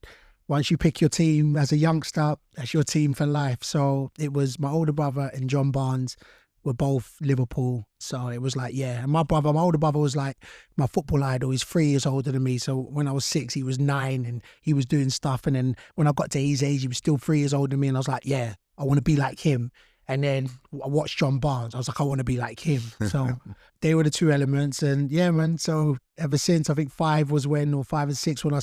once you pick your team as a youngster, that's your team for life. So it was my older brother and John Barnes were both Liverpool. So it was like, and my older brother was like my football idol. He's 3 years older than me. So when I was 6, he was 9 and he was doing stuff. And then when I got to his age, he was still 3 years older than me. And I was like, I want to be like him. And then I watched John Barnes. I was like, I want to be like him. So they were the 2 elements. And man, so ever since, I think 5 was when, or 5 and 6 when I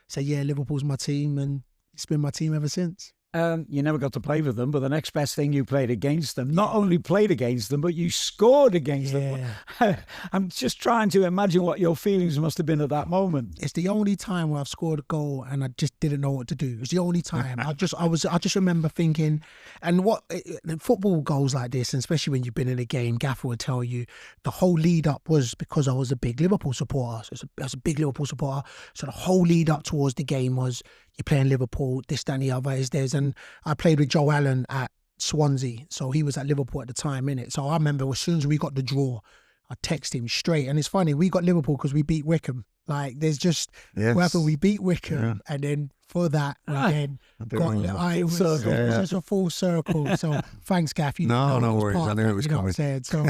said, Liverpool's my team. And it's been my team ever since. You never got to play with them, but the next best thing, you played against them. Not only played against them, but you scored against them. I'm just trying to imagine what your feelings must have been at that moment. It's the only time where I've scored a goal and I just didn't know what to do. It's the only time. I just remember thinking, and football goals like this, and especially when you've been in a game, Gaffer would tell you the whole lead up was because I was a big Liverpool supporter. So I was a big Liverpool supporter. So the whole lead up towards the game was, you're playing Liverpool, this, that, and the other is theirs. And I played with Joe Allen at Swansea, so he was at Liverpool at the time, innit? So I remember as soon as we got the draw, I texted him straight. And it's funny, we got Liverpool because we beat Wycombe. Like, there's just, whether we beat Wycombe, and then for that, we then got, it was just a full circle. So thanks, Gaff. No worries. I knew it was coming. So,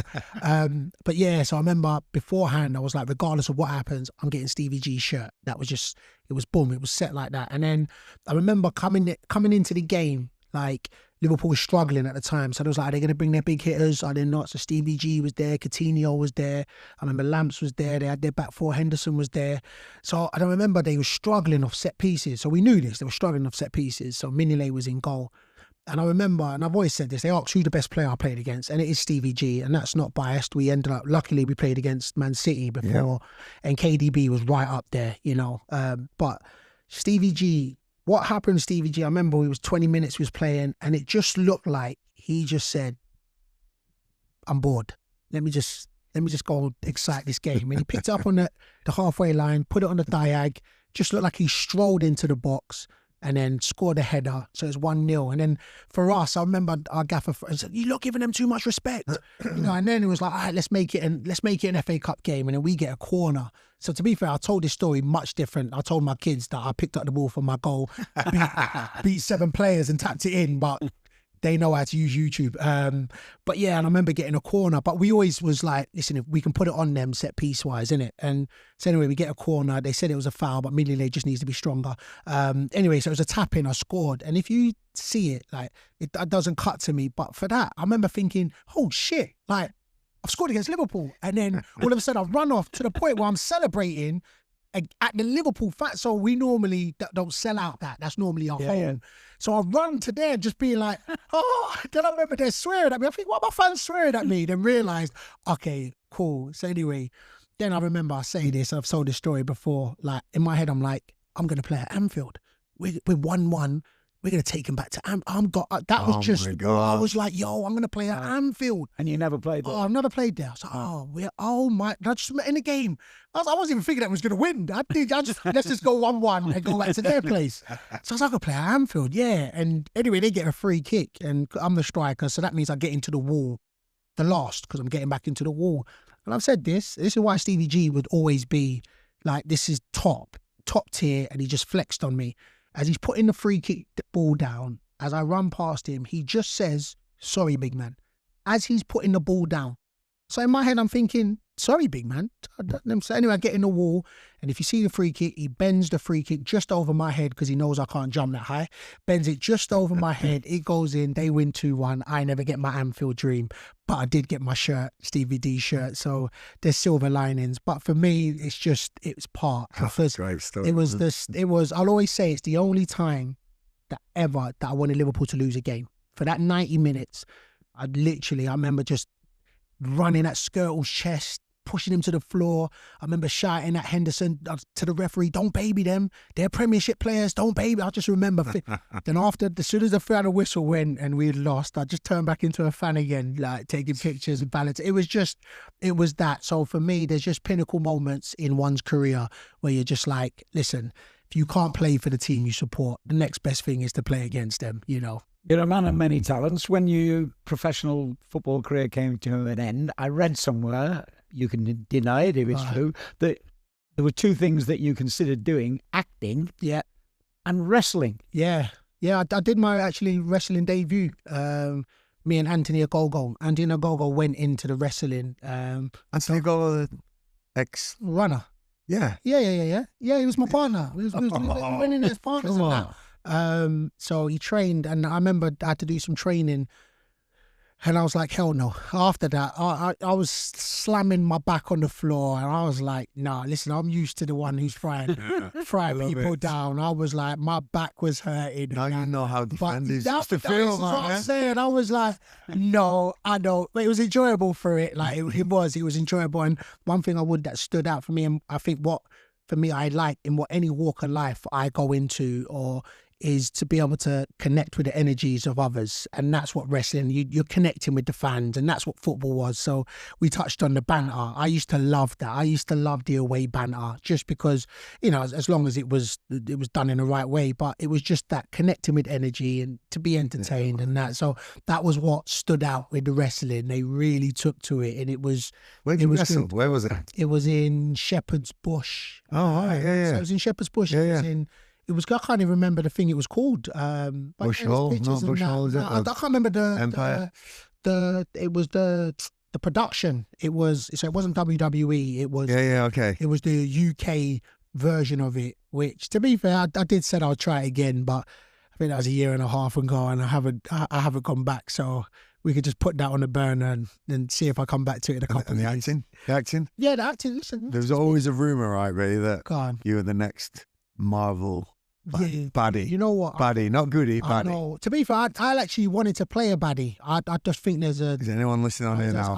but yeah, so I remember beforehand, I was like, regardless of what happens, I'm getting Stevie G's shirt. That was just, it was boom, it was set like that. And then I remember coming into the game, like, Liverpool was struggling at the time. So it was like, are they going to bring their big hitters? Are they not? So Stevie G was there. Coutinho was there. I remember Lamps was there. They had their back four. Henderson was there. So I don't remember, they were struggling off set pieces. So we knew this. They were struggling off set pieces. So Mignolet was in goal. And I remember, and I've always said this, they asked who's the best player I played against, and it is Stevie G, and that's not biased. We ended up, luckily we played against Man City before, and KDB was right up there, you know. But Stevie G, what happened to Stevie G, I remember it was 20 minutes he was playing, and it just looked like he just said, I'm bored. Let me just go excite this game. And he picked it up on the halfway line, put it on the diag, just looked like he strolled into the box and then scored a header. So it's 1-0. And then for us, I remember our gaffer said, you're not giving them too much respect. You know, and then it was like, all right, let's make it an FA Cup game. And then we get a corner. So to be fair, I told this story much different. I told my kids that I picked up the ball from my goal, beat 7 players and tapped it in, but they know how to use YouTube. But yeah, and I remember getting a corner, but we always was like, listen, if we can put it on them set piece wise, innit? And so anyway, we get a corner. They said it was a foul, but Mignolet just needs to be stronger. Anyway, so it was a tap in, I scored. And if you see it, like, it doesn't cut to me. But for that, I remember thinking, oh shit, like, I've scored against Liverpool. And then all of a sudden I've run off to the point where I'm celebrating at the Liverpool fact. So we normally don't sell out that. That's normally our home. So I run to there just being like, oh, then I remember they're swearing at me. I think, what are my fans swearing at me? Then realised, okay, cool. So anyway, then I remember I say this, I've told this story before, like in my head, I'm like, I'm going to play at Anfield. We're 1-1. We're going to take him back to Anfield. That was just, I was like, yo, I'm going to play at Anfield. And you never played there? Oh, I've never played there. I was like, I just met in the game. I wasn't even thinking that was going to win. Let's just go 1-1 and go back to their place. So I was like, I could play at Anfield, yeah. And anyway, they get a free kick and I'm the striker. So that means I get into the wall, the last, because I'm getting back into the wall. And I've said this is why Stevie G would always be like, this is top tier. And he just flexed on me. As he's putting the free kick ball down, as I run past him, he just says, sorry, big man, as he's putting the ball down. So in my head, I'm thinking, sorry, big man. So anyway, I get in the wall, and if you see the free kick, he bends the free kick just over my head because he knows I can't jump that high. Bends it just over my head. It goes in. They win 2-1. I never get my Anfield dream, but I did get my shirt, Stevie D shirt. So there's silver linings. But for me, it's part. Great stuff. I'll always say it's the only time that I wanted Liverpool to lose a game. For that 90 minutes, I remember just running at Skirtle's chest, pushing him to the floor. I remember shouting at Henderson to the referee, don't baby them. They're Premiership players, don't baby. I just remember. Then as soon as the final whistle went and we had lost, I just turned back into a fan again, like taking pictures and balance. It was that. So for me, there's just pinnacle moments in one's career where you're just like, listen, if you can't play for the team you support, the next best thing is to play against them, you know. You're a man of many talents. When your professional football career came to an end, I read somewhere, you can deny it if it's true, that there were 2 things that you considered doing, acting and wrestling. Yeah, I did my wrestling debut. Me and Anthony Ogogo. Anthony Ogogo went into the wrestling. Anthony Ogogo, ex-runner. Yeah. Yeah, he was my partner. We went in as partners and that. So he trained, and I remember I had to do some training And I was like, hell no. After that, I was slamming my back on the floor, and I was like, nah, listen, I'm used to the one who's frying people down. I was like, my back was hurting. Now you know how defend is That's to feel, what I'm man. saying. I was like, no, I don't. But it was enjoyable for it. Like, it was enjoyable. And one thing that stood out for me, and I think for me, I like in what any walk of life I go into, or is to be able to connect with the energies of others. And that's what wrestling, you're connecting with the fans, and that's what football was. So we touched on the banter. I used to love that. I used to love the away banter, just because, as long as it was done in the right way, but it was just that connecting with energy and to be entertained and that. So that was what stood out with the wrestling. They really took to it, and it was... Where did you wrestle? Where was it? It was in Shepherd's Bush. Oh, right, yeah. So it was in Shepherd's Bush. Yeah, I can't even remember the thing it was called. Bush Hall? No, Bush Hall, is it? I can't remember the Empire. It was the production. So it wasn't WWE. It was okay. It was the UK version of it. Which, to be fair, I did said I'll try it again, but I think that was a year and a half ago, and I haven't gone back. So we could just put that on the burner and see if I come back to it in a couple. And the acting, yeah, the acting. Listen, there's always a rumor, right, Ray, that you are the next Marvel. Baddie. You know what? Baddie, not goodie, baddie. No, to be fair, I actually wanted to play a baddie. I just think there's a... Is anyone listening on here now?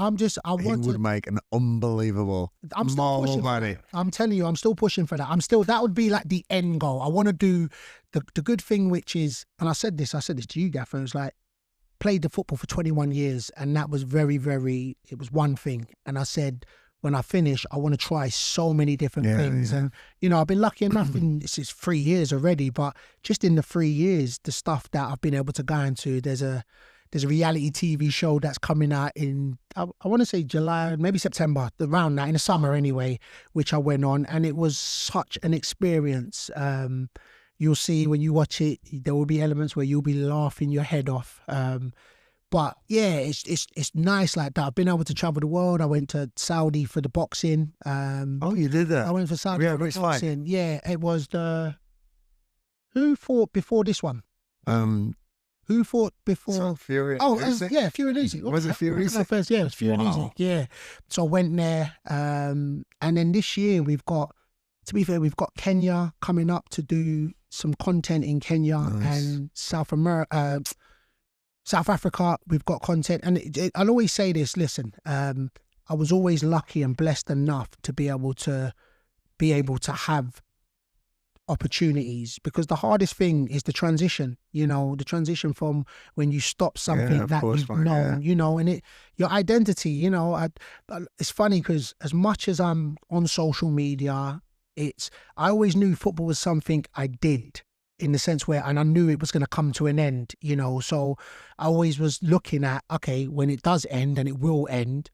He would make an unbelievable Marvel baddie. I'm telling you, I'm still pushing for that. That would be like the end goal. I want to do the good thing, which is, and I said this to you, Gaffer, it was like, played the football for 21 years, and that was very, very, it was one thing. And I said, when I finish, I want to try so many different things. And, I've been lucky enough this is 3 years already, but just in the 3 years, the stuff that I've been able to go into, there's a reality TV show that's coming out in, I want to say July, maybe September, around that, in the summer anyway, which I went on. And it was such an experience. You'll see when you watch it, there will be elements where you'll be laughing your head off. But yeah, it's nice like that. I've been able to travel the world. I went to Saudi for the boxing. Oh, you did that? I went for Saudi for the boxing. Yeah, it was who fought before this one? Who fought before? Fury. Oh, Fury and Easy. Was it Fury? First, yeah, it was Fury and Easy. Yeah. So I went there, and then this year we've got Kenya coming up to do some content in Kenya. Nice. And South Africa, we've got content. And I'll always say this, listen, I was always lucky and blessed enough to be able to have opportunities, because the hardest thing is the transition, the transition from when you stop something that you've known, and your identity, it's funny because as much as I'm on social media, I always knew football was something I did, in the sense where, and I knew it was going to come to an end, so I always was looking at, okay, when it does end, and it will end,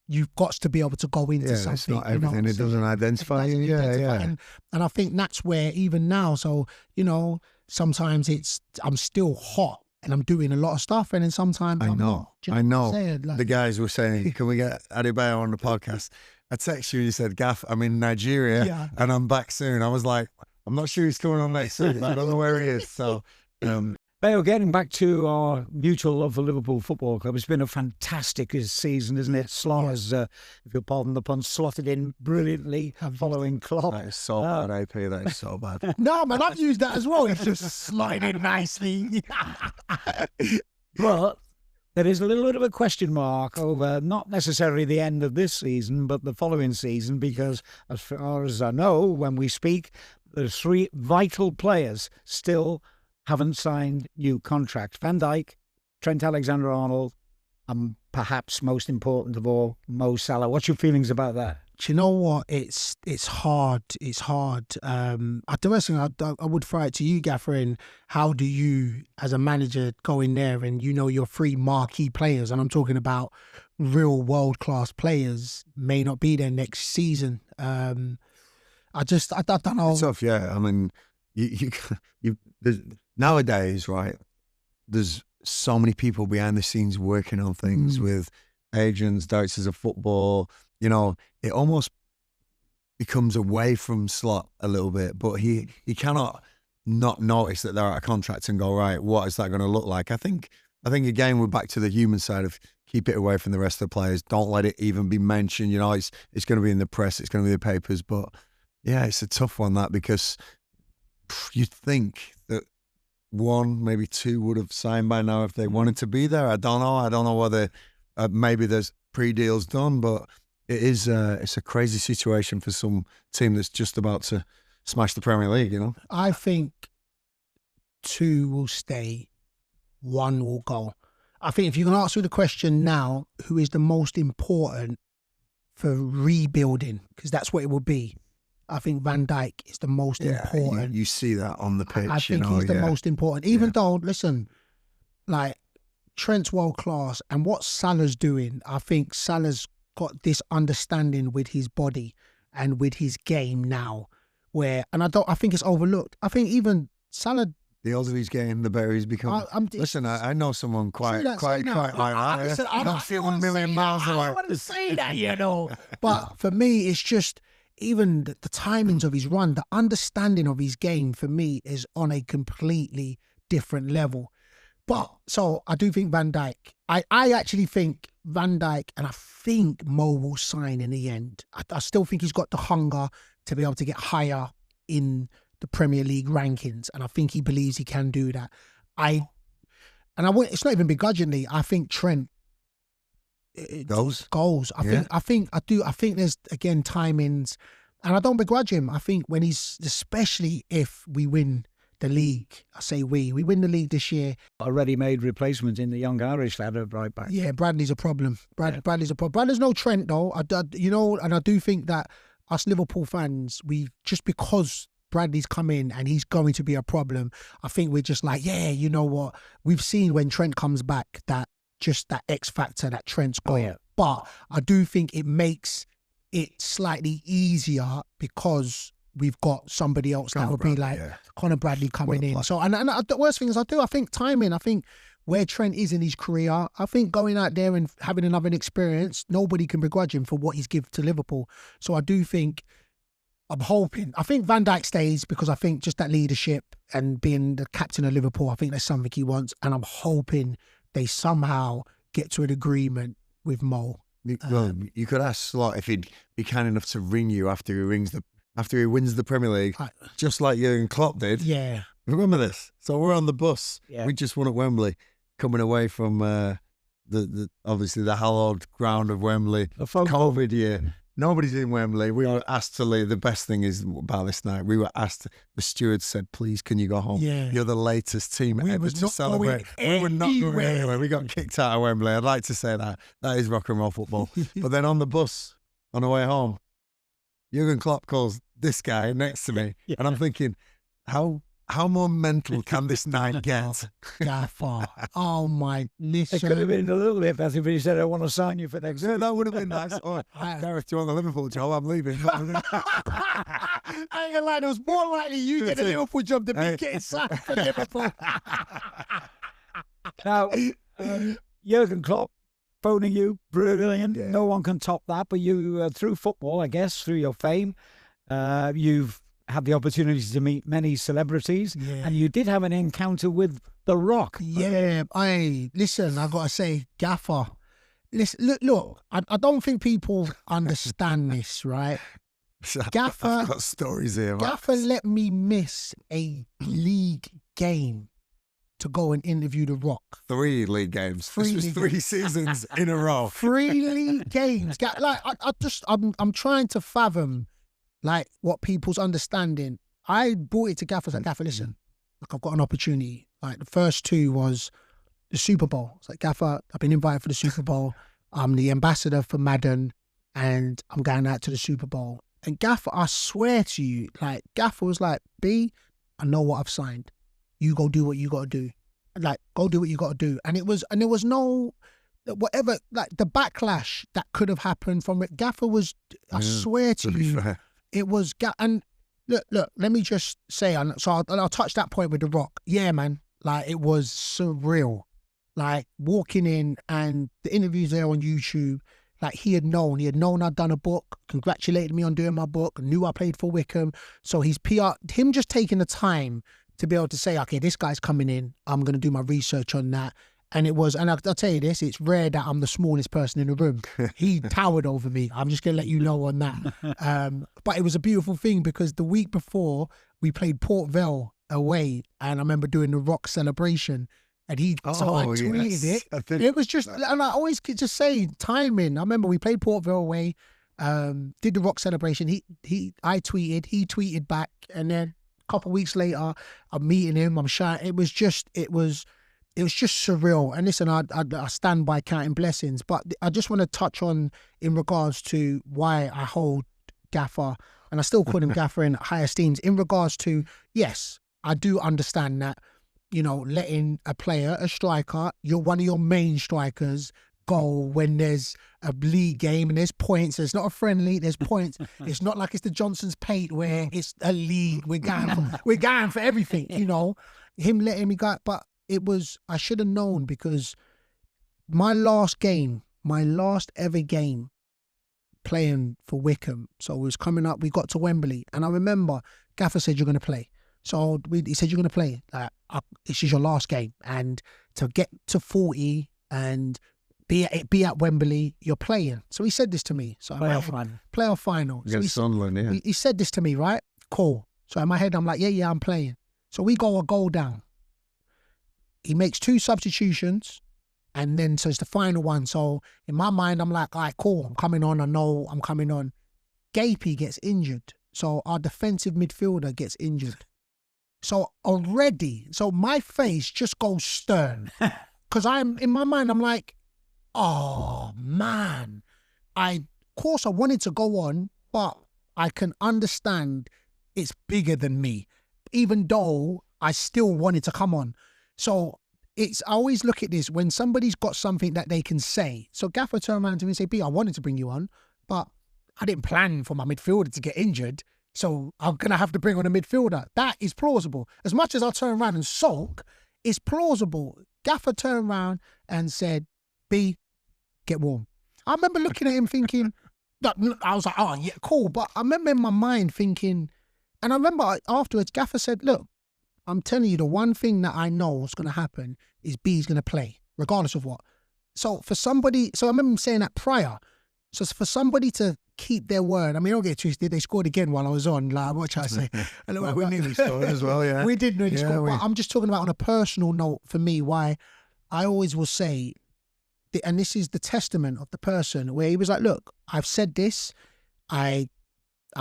you've got to be able to go into something. It's not everything. It doesn't identify you. And I think that's where, even now, so, sometimes I'm still hot and I'm doing a lot of stuff, and then sometimes I'm not. I know. The guys were saying, can we get Adebayo on the podcast? I texted you and you said, Gaff, I'm in Nigeria and I'm back soon. I was like, I'm not sure he's coming on next week. I don't know where he is. So, Bayo, getting back to our mutual love for Liverpool Football Club, it's been a fantastic season, isn't it? Slot has, if you'll pardon the pun, slotted in brilliantly following Klopp. That is so bad, AP. That is so bad. No, man, I've used that as well. It's just sliding nicely. But there is a little bit of a question mark over not necessarily the end of this season, but the following season, because as far as I know, when we speak, the three vital players still haven't signed new contracts. Van Dijk, Trent Alexander-Arnold, and perhaps most important of all, Mo Salah. What's your feelings about that? Do you know what? It's hard. It's hard. I would throw it to you, Gaffer, and how do you, as a manager, go in there and your three marquee players, and I'm talking about real world-class players, may not be there next season. I don't know. It's tough, yeah. I mean, nowadays, right, there's so many people behind the scenes working on things with agents, directors of football. It almost becomes away from Slot a little bit, but he cannot not notice that they're out of contract and go, right, what is that going to look like? I think I think again we're back to the human side of keep it away from the rest of the players. Don't let it even be mentioned. You know, it's going to be in the press, it's going to be in the papers. But yeah, it's a tough one that, because you'd think that one, maybe two would have signed by now if they wanted to be there. I don't know whether maybe there's pre-deals done, but it's a crazy situation for some team that's just about to smash the Premier League. You know, I think two will stay, one will go. I think if you can answer the question now, who is the most important for rebuilding, because that's what it will be. I think Van Dijk is the most important. You see that on the pitch. I think he's the most important. Even though, listen, like Trent's world class, and what Salah's doing, I think Salah's got this understanding with his body and with his game now, where, and I think it's overlooked. I think even Salah, the older he's getting, the better he's become. Listen, I know someone quite like that. Listen, I don't feel a million miles away. I want to say that, you know. But for me, it's just even the timings of his run, the understanding of his game for me is on a completely different level. But so I do think Van Dijk. I actually think Van Dijk, and I think Mo will sign in the end. I still think he's got the hunger to be able to get higher in the Premier League rankings, and I think he believes he can do that. It's not even begrudgingly. I think Trent goes. I think there's again timings, and I don't begrudge him. I think when he's, especially if we win the league, I say we win the league this year. A ready-made replacement in the young Irish lad at right back. Yeah, Bradley's a problem. Bradley's a problem. Bradley's no Trent though. And I do think that us Liverpool fans, we just because Bradley's come in and he's going to be a problem, I think we're just like, yeah, you know what? We've seen when Trent comes back that just that X factor that Trent's got. Oh, yeah. But I do think it makes it slightly easier because we've got somebody else that would be like Conor Bradley coming in. So, and the worst thing is I think timing, I think where Trent is in his career, I think going out there and having another experience, nobody can begrudge him for what he's given to Liverpool. So I do think, I think Van Dijk stays because I think just that leadership and being the captain of Liverpool, I think that's something he wants. And I'm hoping they somehow get to an agreement with Mo. Well, you could ask Slot if he'd be kind enough to ring you after he wins the Premier League, just like Jurgen Klopp did. Yeah. Remember this? So we're on the bus. Yeah. We just won at Wembley, coming away from the obviously the hallowed ground of Wembley. COVID year. Nobody's in Wembley. We were asked to leave. The best thing is about this night, we were asked, the steward said, please, can you go home? Yeah. You're the latest team ever to celebrate. We were not going anywhere. We got kicked out of Wembley. I'd like to say that. That is rock and roll football. But then on the bus, on the way home, Jurgen Klopp calls this guy next to me. Yeah. And I'm thinking, how more mental can this night get? Gaffer. Oh my, listen. It could have been a little bit better, but he said, I want to sign you for next year. That would have been nice. Oh, Gareth, do you want the Liverpool job? I'm leaving. I ain't gonna lie, it was more likely you get a Liverpool job than me getting signed for Liverpool. Now, Jurgen Klopp phoning you, brilliant. Yeah. No one can top that, but you, through football, I guess, through your fame, you've had the opportunity to meet many celebrities, and you did have an encounter with The Rock. Yeah, listen, I gotta say, Gaffer, listen, look, I don't think people understand this, right? Gaffer, I've got stories here. Gaffer let me miss a league game to go and interview The Rock. 3 league games. This was 3 seasons in a row. 3 league games. Like I'm trying to fathom like what people's understanding. I brought it to Gaffer. I said, Gaffer, listen, look, I've got an opportunity. Like the first 2 was the Super Bowl. It's like, Gaffer, I've been invited for the Super Bowl. I'm the ambassador for Madden and I'm going out to the Super Bowl. And Gaffer, I swear to you, like Gaffer was like, B, I know what I've signed. You go do what you got to do. Like, go do what you got to do. And there was no, whatever, like the backlash that could have happened from it. Gaffer was, I swear to you, it was, and look, let me just say, so I'll touch that point with The Rock. Yeah, man, like it was surreal. Like walking in and the interviews there on YouTube, like he had known I'd done a book, congratulated me on doing my book, knew I played for Wycombe. So his PR, him just taking the time to be able to say, okay, this guy's coming in, I'm going to do my research on that. And I'll tell you this, it's rare that I'm the smallest person in the room. He towered over me. I'm just going to let you know on that. But it was a beautiful thing because the week before we played Port Vale away, and I remember doing the rock celebration, and so I tweeted it. It was just, and I always could just say timing. I remember we played Port Vale away, did the rock celebration. I tweeted, he tweeted back, and then a couple of weeks later, I'm meeting him, I'm shy. It was just surreal. And listen, I stand by counting blessings, but I just want to touch on in regards to why I hold Gaffer, and I still call him Gaffer in high esteem, in regards to, yes, I do understand that, you know, letting a player, a striker, you're one of your main strikers, go when there's a league game and there's points. It's not a friendly, there's points. It's not like it's the Johnson's Pate where it's a league. We're going for everything, you know. Him letting me go, but I should have known, because my last ever game playing for Wycombe, so it was coming up, we got to Wembley, and I remember Gaffer said, you're going to play. So he said, you're going to play. This is your last game, and to get to 40 and be at Wembley, you're playing. So he said this to me. So playoff final. Against Sunderland, yeah. He said this to me, right? Cool. So in my head, I'm like, yeah, I'm playing. So we go a goal down. He makes 2 substitutions, and then so it's the final one. So in my mind, I'm like, all right, cool, I'm coming on. I know I'm coming on. Gapey gets injured. So our defensive midfielder gets injured. So my face just goes stern. Because in my mind, I'm like, oh, man. Of course, I wanted to go on, but I can understand it's bigger than me, even though I still wanted to come on. So I always look at this when somebody's got something that they can say. So Gaffer turned around to me and said, B, I wanted to bring you on, but I didn't plan for my midfielder to get injured. So I'm going to have to bring on a midfielder. That is plausible. As much as I turn around and sulk, it's plausible. Gaffer turned around and said, B, get warm. I remember looking at him thinking, I was like, oh, yeah, cool. But I remember in my mind thinking, and I remember afterwards, Gaffer said, look, I'm telling you, the one thing that I know is going to happen is B's going to play, regardless of what. So I remember him saying that prior. So for somebody to keep their word, I mean, don't get twisted, they scored again while I was on, like, what should I say? Well, we nearly scored as well, yeah. We did nearly score, but I'm just talking about on a personal note for me, why I always will say, and this is the testament of the person, where he was like, look, I've said this, I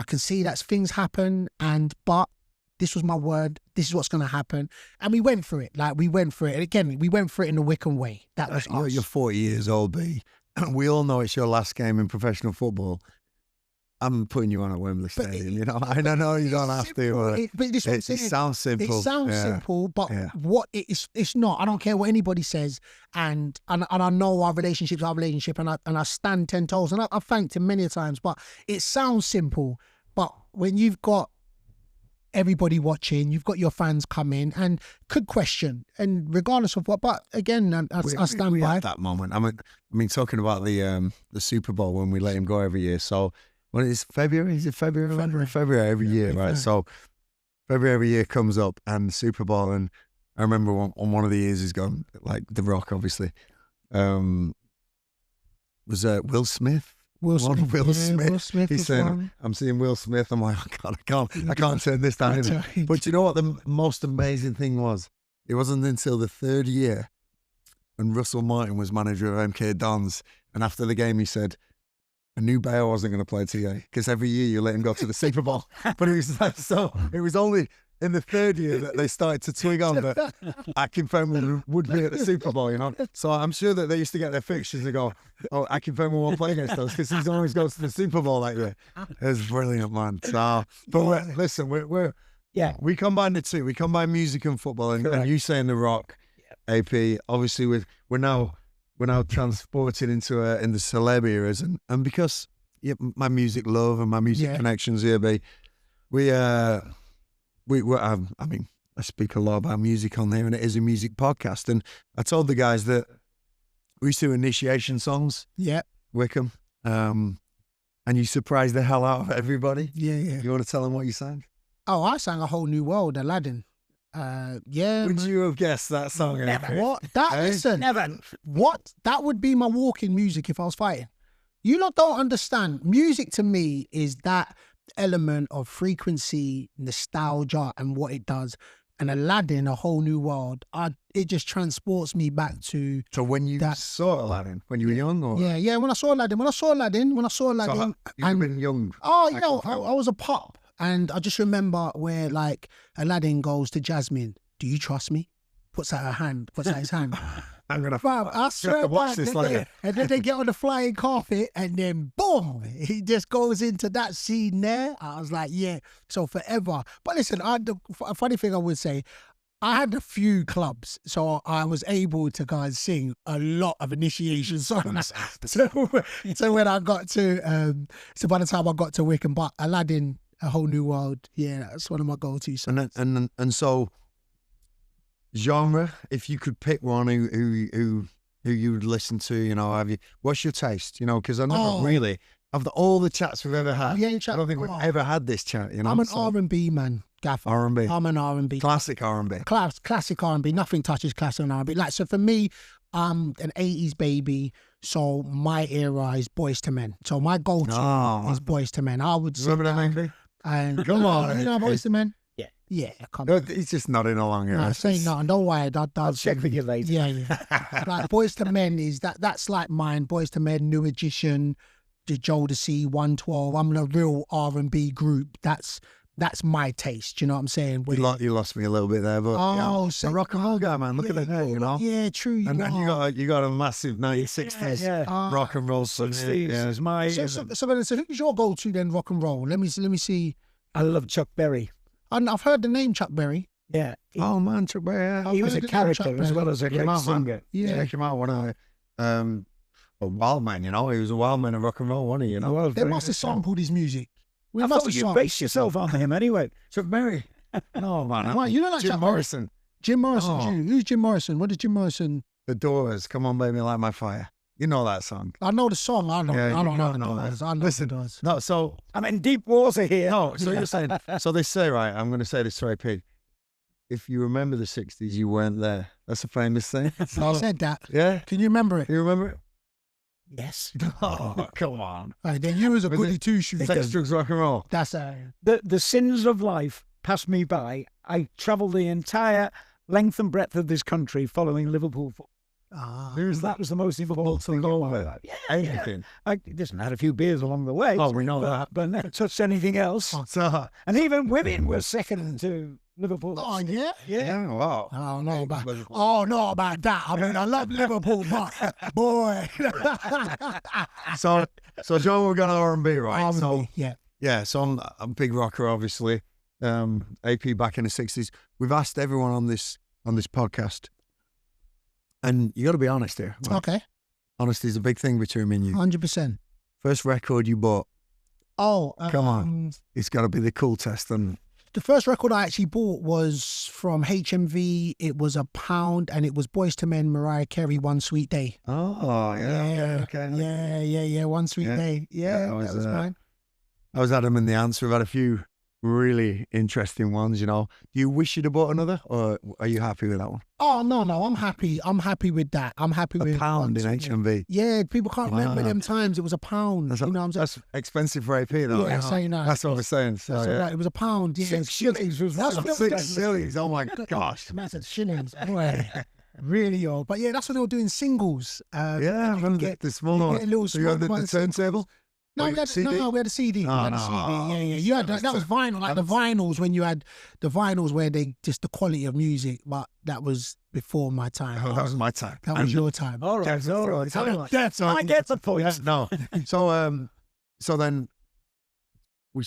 can see that things happen, but this was my word. This is what's going to happen. And we went for it. And again, we went for it in the Wycombe way. That was us. You're 40 years old, B. We all know it's your last game in professional football. I'm putting you on at Wembley Stadium. You know, I don't know, you don't have to. It sounds simple. It sounds simple, but what it's not. I don't care what anybody says. And I know our relationship, and I stand 10 toes. And I've thanked him many times, but it sounds simple. But when you've got everybody watching, you've got your fans coming and could question, and regardless of what, but again, I stand by at that moment. I mean, talking about the Super Bowl when we let him go every year. So when it's February, is it February? February every year, right? So February every year comes up and the Super Bowl, and I remember on one of the years he's gone, like The Rock, obviously. Was Will Smith? Will Smith. He's saying, I'm seeing Will Smith. I'm like, oh God, I can't turn this down. But you know what the most amazing thing was? It wasn't until the 3rd year when Russell Martin was manager of MK Dons, and after the game he said, I knew Bale wasn't going to play TA because every year you let him go to the Super Bowl. But it was like, so it was only in the 3rd year that they started to twig on that Akinfenwa would be at the Super Bowl, you know. So I'm sure that they used to get their fixtures and go, oh, Akinfenwa won't play against us because he always goes to the Super Bowl that year. It was brilliant, man. So, but listen, we combine the two. We combine music and football, and you saying The Rock, AP. Obviously, we're now transported into the celeb eras, and because my music love and my music connections here, I mean, I speak a lot about music on there, and it is a music podcast. And I told the guys that we used to do initiation songs. Yeah. Wycombe. And you surprised the hell out of everybody. Yeah. You want to tell them what you sang? Oh, I sang A Whole New World, Aladdin. Yeah. Would you have guessed that song? Never. What? That, listen. Never. What? That would be my walking music if I was fighting. You lot don't understand. Music to me is that element of frequency, nostalgia, and what it does. And Aladdin, A Whole New World, it just transports me back to... So when you saw Aladdin, when you were young? Or? Yeah, when I saw Aladdin. So you've been young? Oh, you know, I was a pup. And I just remember where, like, Aladdin goes to Jasmine, do you trust me? Puts out his hand. I'm going I swear to watch this later. And then they get on the flying carpet and then boom, he just goes into that scene there. I was like, yeah, so forever. But listen, a funny thing I would say, I had a few clubs, so I was able to go and sing a lot of initiation songs. So when I got to, by the time I got to Wycombe, but Aladdin, A Whole New World, yeah, that's one of my go-to songs. And so, genre, if you could pick one who you would listen to, you know, what's your taste? You know, because I never really, of all the chats we've ever had, I don't think we've ever had this chat, you know. I'm an R&B man, Gaffer. R&B. I'm an R&B. Classic R&B. Classic R&B. Nothing touches classic R&B. Like, so for me, I'm an 80s baby, so my era is Boyz II Men. So my go-to is Boyz II Men. I would say... Remember that name? And come on. You know Boyz II Men? Yeah, come on. on. He's just nodding along here. No, saying nothing. Don't worry. I'll check with you later. Yeah. Like Boyz II Men that's like mine. Boyz II Men, New Edition, the Jodeci, 112. I'm in a real R&B group. That's my taste. You know what I'm saying? You lost me a little bit there, but a rock and roll guy, man. Look at that hair, you know. Yeah, true. And you got a massive 96 rock and roll. 60s is my. So who's your go-to then? Rock and roll. Let me see. I love Chuck Berry. I've heard the name Chuck Berry. Yeah. Oh man, Chuck Berry. He was a character as well as a great singer. Yeah. Check him out. What a wild man, you know. He was a wild man of rock and roll, wasn't he? You know. They must have sampled his music. I thought you based yourself on him anyway. Chuck Berry. No man. Right, you know that Jim Chuck Morrison. Jim Morrison. Who's Jim Morrison? What is Jim Morrison? The Doors. Come on, baby, light my fire. You know that song. I know the song. I don't know that. I know Listen, the Doors. No, so I'm in deep water here. No, so you're saying. So they say, right? I'm going to say this to AP. If you remember the '60s, you weren't there. That's a famous thing. I said that. Yeah. Can you remember it? You remember it? Yes. Oh, come on. Right, then you was a goody two shoes. Sex, drugs, rock and roll. That's the sins of life passed me by. I travelled the entire length and breadth of this country following Liverpool. That was the most important thing in my life. Yeah, anything. Listen, I had a few beers along the way. Oh, we know that. But never touched anything else. And even women were second to Liverpool. Oh, yeah? Yeah, wow. I don't know about not about that. I mean, I love Liverpool, but boy. So John, we're going to R&B, right? R&B, yeah. Yeah, so I'm a big rocker, obviously. AP back in the 60s. We've asked everyone on this podcast, and you got to be honest here. Right? Okay. Honesty is a big thing between me and you. 100%. First record you bought. Oh. Come on. It's got to be the cool test. And the first record I actually bought was from HMV. It was £1, and it was Boyz II Men, Mariah Carey, One Sweet Day. Oh, yeah. Okay. Yeah. One Sweet Day. Yeah, that was mine. I was Adam and the Ants. We've had a few really interesting ones, you know. Do you wish you'd have bought another, or are you happy with that one? Oh, no, I'm happy. I'm happy with that. I'm happy with £1 in HMV. Yeah, people can't remember them times. It was £1. That's, you know what I'm saying? That's expensive for AP, though. Yeah, so you know. That's what we're saying. So, yeah. Right. It was £1. Yeah. 6 shillings was That's 6 shillings. Oh my gosh. Massive shillings. Boy. Really old. But yeah, that's what they were doing, singles. Yeah, I'm the small one. So you had the turntable? No, we had a CD. Yeah. You had that was vinyl, like the vinyls when you had the vinyls where they just the quality of music, but that was before my time. Oh, that was my time. That was your time. All right. That's I get the point. Yeah, no. So then we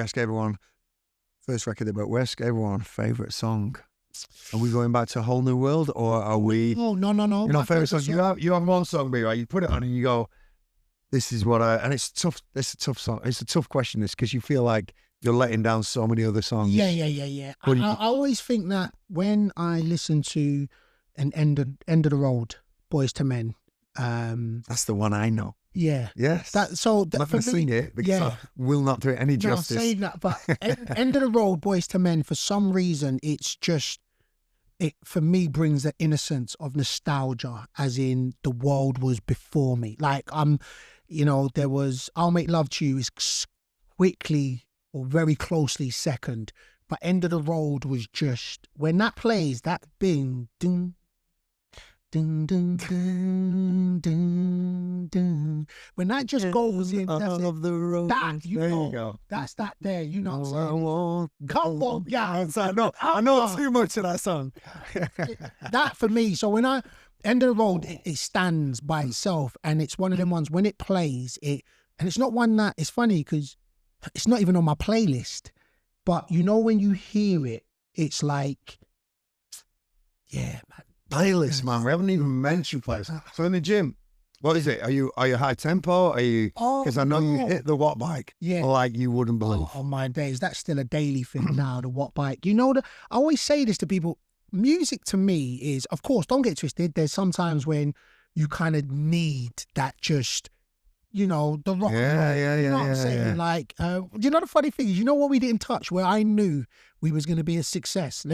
ask everyone first record about. We ask everyone favorite song. Are we going back to A Whole New World, or are we? Oh no. You know, favorite song. You have one song, right? You put it on and you go, this is what and it's tough. It's a tough song. It's a tough question, this, because you feel like you're letting down so many other songs. Yeah. I always think that when I listen to an End of the Road, Boyz II Men. That's the one I know. Yeah. Yes. That so I'm not going to sing it because yeah. I will not do it any No, I'm justice. saying that, but End of the Road, Boys to Men, for some reason, it's just, it for me brings the innocence of nostalgia, as in the world was before me. Like there was I'll Make Love to You is quickly or very closely second, but End of the Road was just, when that plays, that bing, ding, ding, ding, ding, ding, ding. When that just goes in, that's of the road. that, There you go. that's that there, you know what I'm I saying? won't Come on, yeah. I know too much of that song. That for me, so when I End of the Road, it stands by itself, and it's one of them ones when it plays it, and it's not one that, it's funny because it's not even on my playlist, but you know when you hear it, it's like, yeah, man. Playlist, man. We haven't even mentioned playlist. So in the gym, what is it? Are you high tempo? Are you? Because I know you hit the watt bike. Yeah. Like you wouldn't believe. On my days, that's still a daily thing now. The watt bike. You know, I always say this to people. Music to me is, of course, don't get twisted. There's sometimes when you kind of need that, just, the rock. Yeah. You know what I'm saying? Like, the funny thing is, you know what we didn't touch, where I knew we was going to be a success.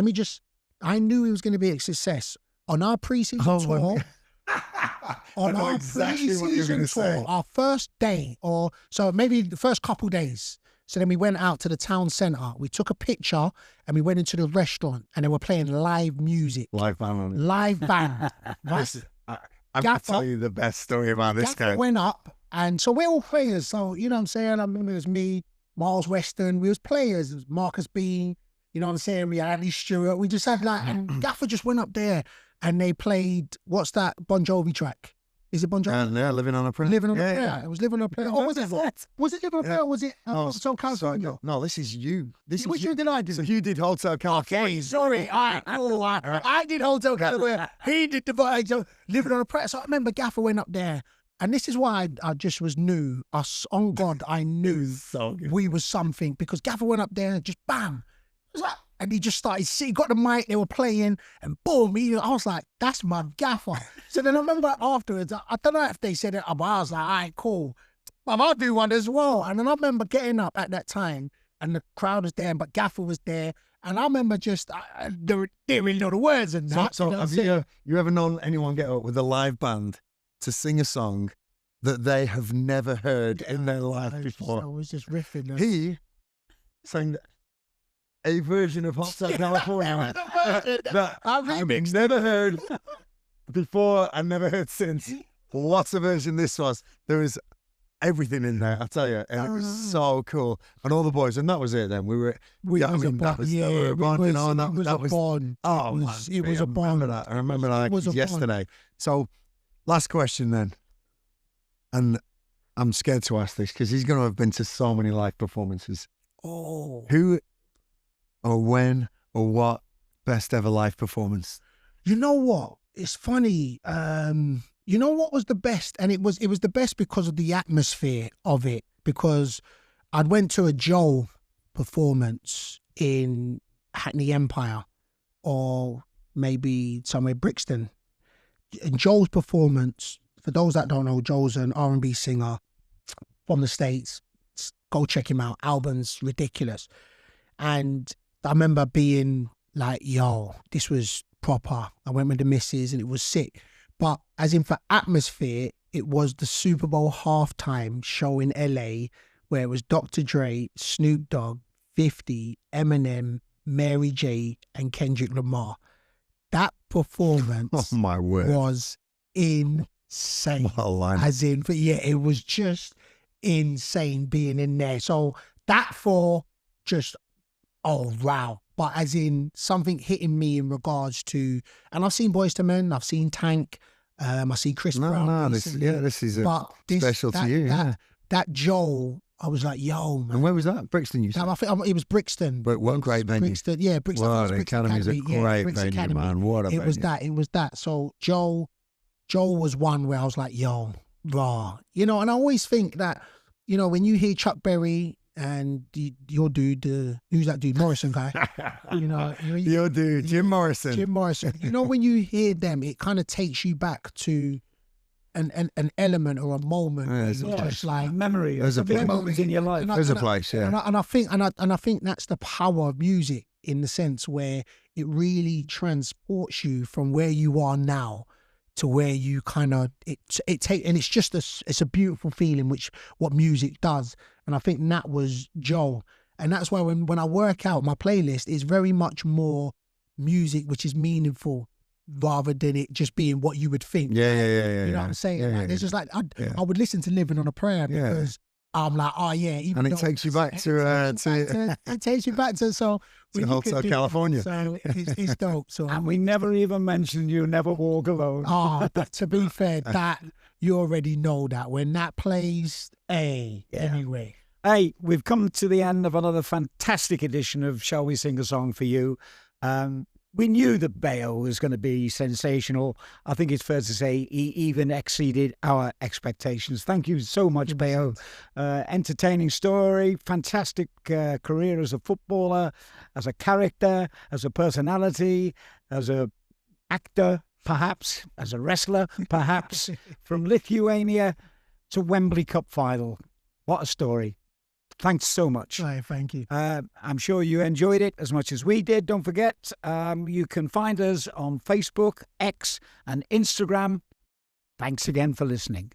I knew we was going to be a success on our pre-season tour. On our pre-season tour, our first day, or so maybe the first couple days. So then we went out to the town centre. We took a picture and we went into the restaurant, and they were playing live music. Live band on it. Live band. Right? I'm going to tell you the best story about this guy. Went up, and so we're all players. So, you know what I'm saying? I remember it was me, Miles Weston. We was players. It was Marcus Bean. You know what I'm saying? We had Andy Stewart. We just had and Gaffer just went up there and they played, what's that Bon Jovi track? Is it Bon Jovi? Yeah, Living on a Prayer. Living on a Prayer. It was Living on a Prayer. Oh, was it? Was it Living on a Prayer? Or was it Hotel California? No, this is you. Which one did I do? So you did Hotel California. Okay, sorry. I did Hotel California. He did the Living on a Prayer. So I remember Gaffer went up there. And this is why I just was new. On God, I knew we was something, because Gaffer went up there and just bam. It was like, and he just started, he got the mic, they were playing, and boom, I was like, that's my Gaffer. So then I remember afterwards, I don't know if they said it, but I was like, all right, cool. But I'll do one as well. And then I remember getting up at that time, and the crowd was there, but Gaffer was there. And I remember just, they didn't really know the words and that. So have you ever known anyone get up with a live band to sing a song that they have never heard in their life before? I was just riffing. He sang a version of Hotel California that I've never heard before and never heard since. Lots of versions this was. There was everything in there, I tell you, and it was so cool. And all the boys, and that was it then. It was a bond. Oh, it was a bond. I remember that yesterday. So, last question then. And I'm scared to ask this because he's going to have been to so many live performances. Oh. Who or when or what best ever live performance? You know what? It's funny. You know what was the best? And it was the best because of the atmosphere of it. Because I went to a Joel performance in Hackney Empire, or maybe somewhere Brixton. And Joel's performance, for those that don't know, Joel's an R&B singer from the States. Go check him out. Album's ridiculous. And I remember being like, yo, this was proper. I went with the missus and it was sick. But as in for atmosphere, it was the Super Bowl halftime show in LA, where it was Dr. Dre, Snoop Dogg, 50, Eminem, Mary J, and Kendrick Lamar. That performance my word, was insane. As in, it was just insane being in there. So that for just, oh wow. But as in something hitting me in regards to, and I've seen Boyz II Men, I've seen Tank, I see Chris Brown. This is special to you. That Joel, I was like, yo, man. And where was that? Brixton, you said? I think it was Brixton. But what great venue. Brixton, yeah, Brixton. Wow, the Academy's a great venue, man. What a venue. It was that. So Joel was one where I was like, yo, raw. You know, and I always think that, you know, when you hear Chuck Berry and your dude, who's that dude, Morrison guy? Your dude, Jim Morrison. You know, when you hear them, it kind of takes you back to an element or a moment. Yeah, there's a where you're place. just like A memory. There's a big place. moment in your life. There's a place, yeah. And I think that's the power of music, in the sense where it really transports you from where you are now to where you kind of and it's just it's a beautiful feeling, which what music does. And I think that was Joe, and that's why when I work out, my playlist is very much more music which is meaningful rather than it just being what you would think. Yeah. You know what I'm saying? Yeah, Like, yeah, there's just like I would listen to Living on a Prayer because I'm like, oh yeah, even And it though takes you back to it takes you back to Hotel California. So it's dope. So And we never even mentioned You Never Walk Alone. oh, to be fair, that you already know that when that plays, anyway. Hey, we've come to the end of another fantastic edition of Shall We Sing a Song for You? We knew that Bayo was going to be sensational. I think it's fair to say he even exceeded our expectations. Thank you so much, Bayo. Entertaining story, fantastic career as a footballer, as a character, as a personality, as a actor, perhaps, as a wrestler, perhaps, from Lithuania to Wembley Cup final. What a story. Thanks so much. Right, thank you. I'm sure you enjoyed it as much as we did. Don't forget, you can find us on Facebook, X, and Instagram. Thanks again for listening.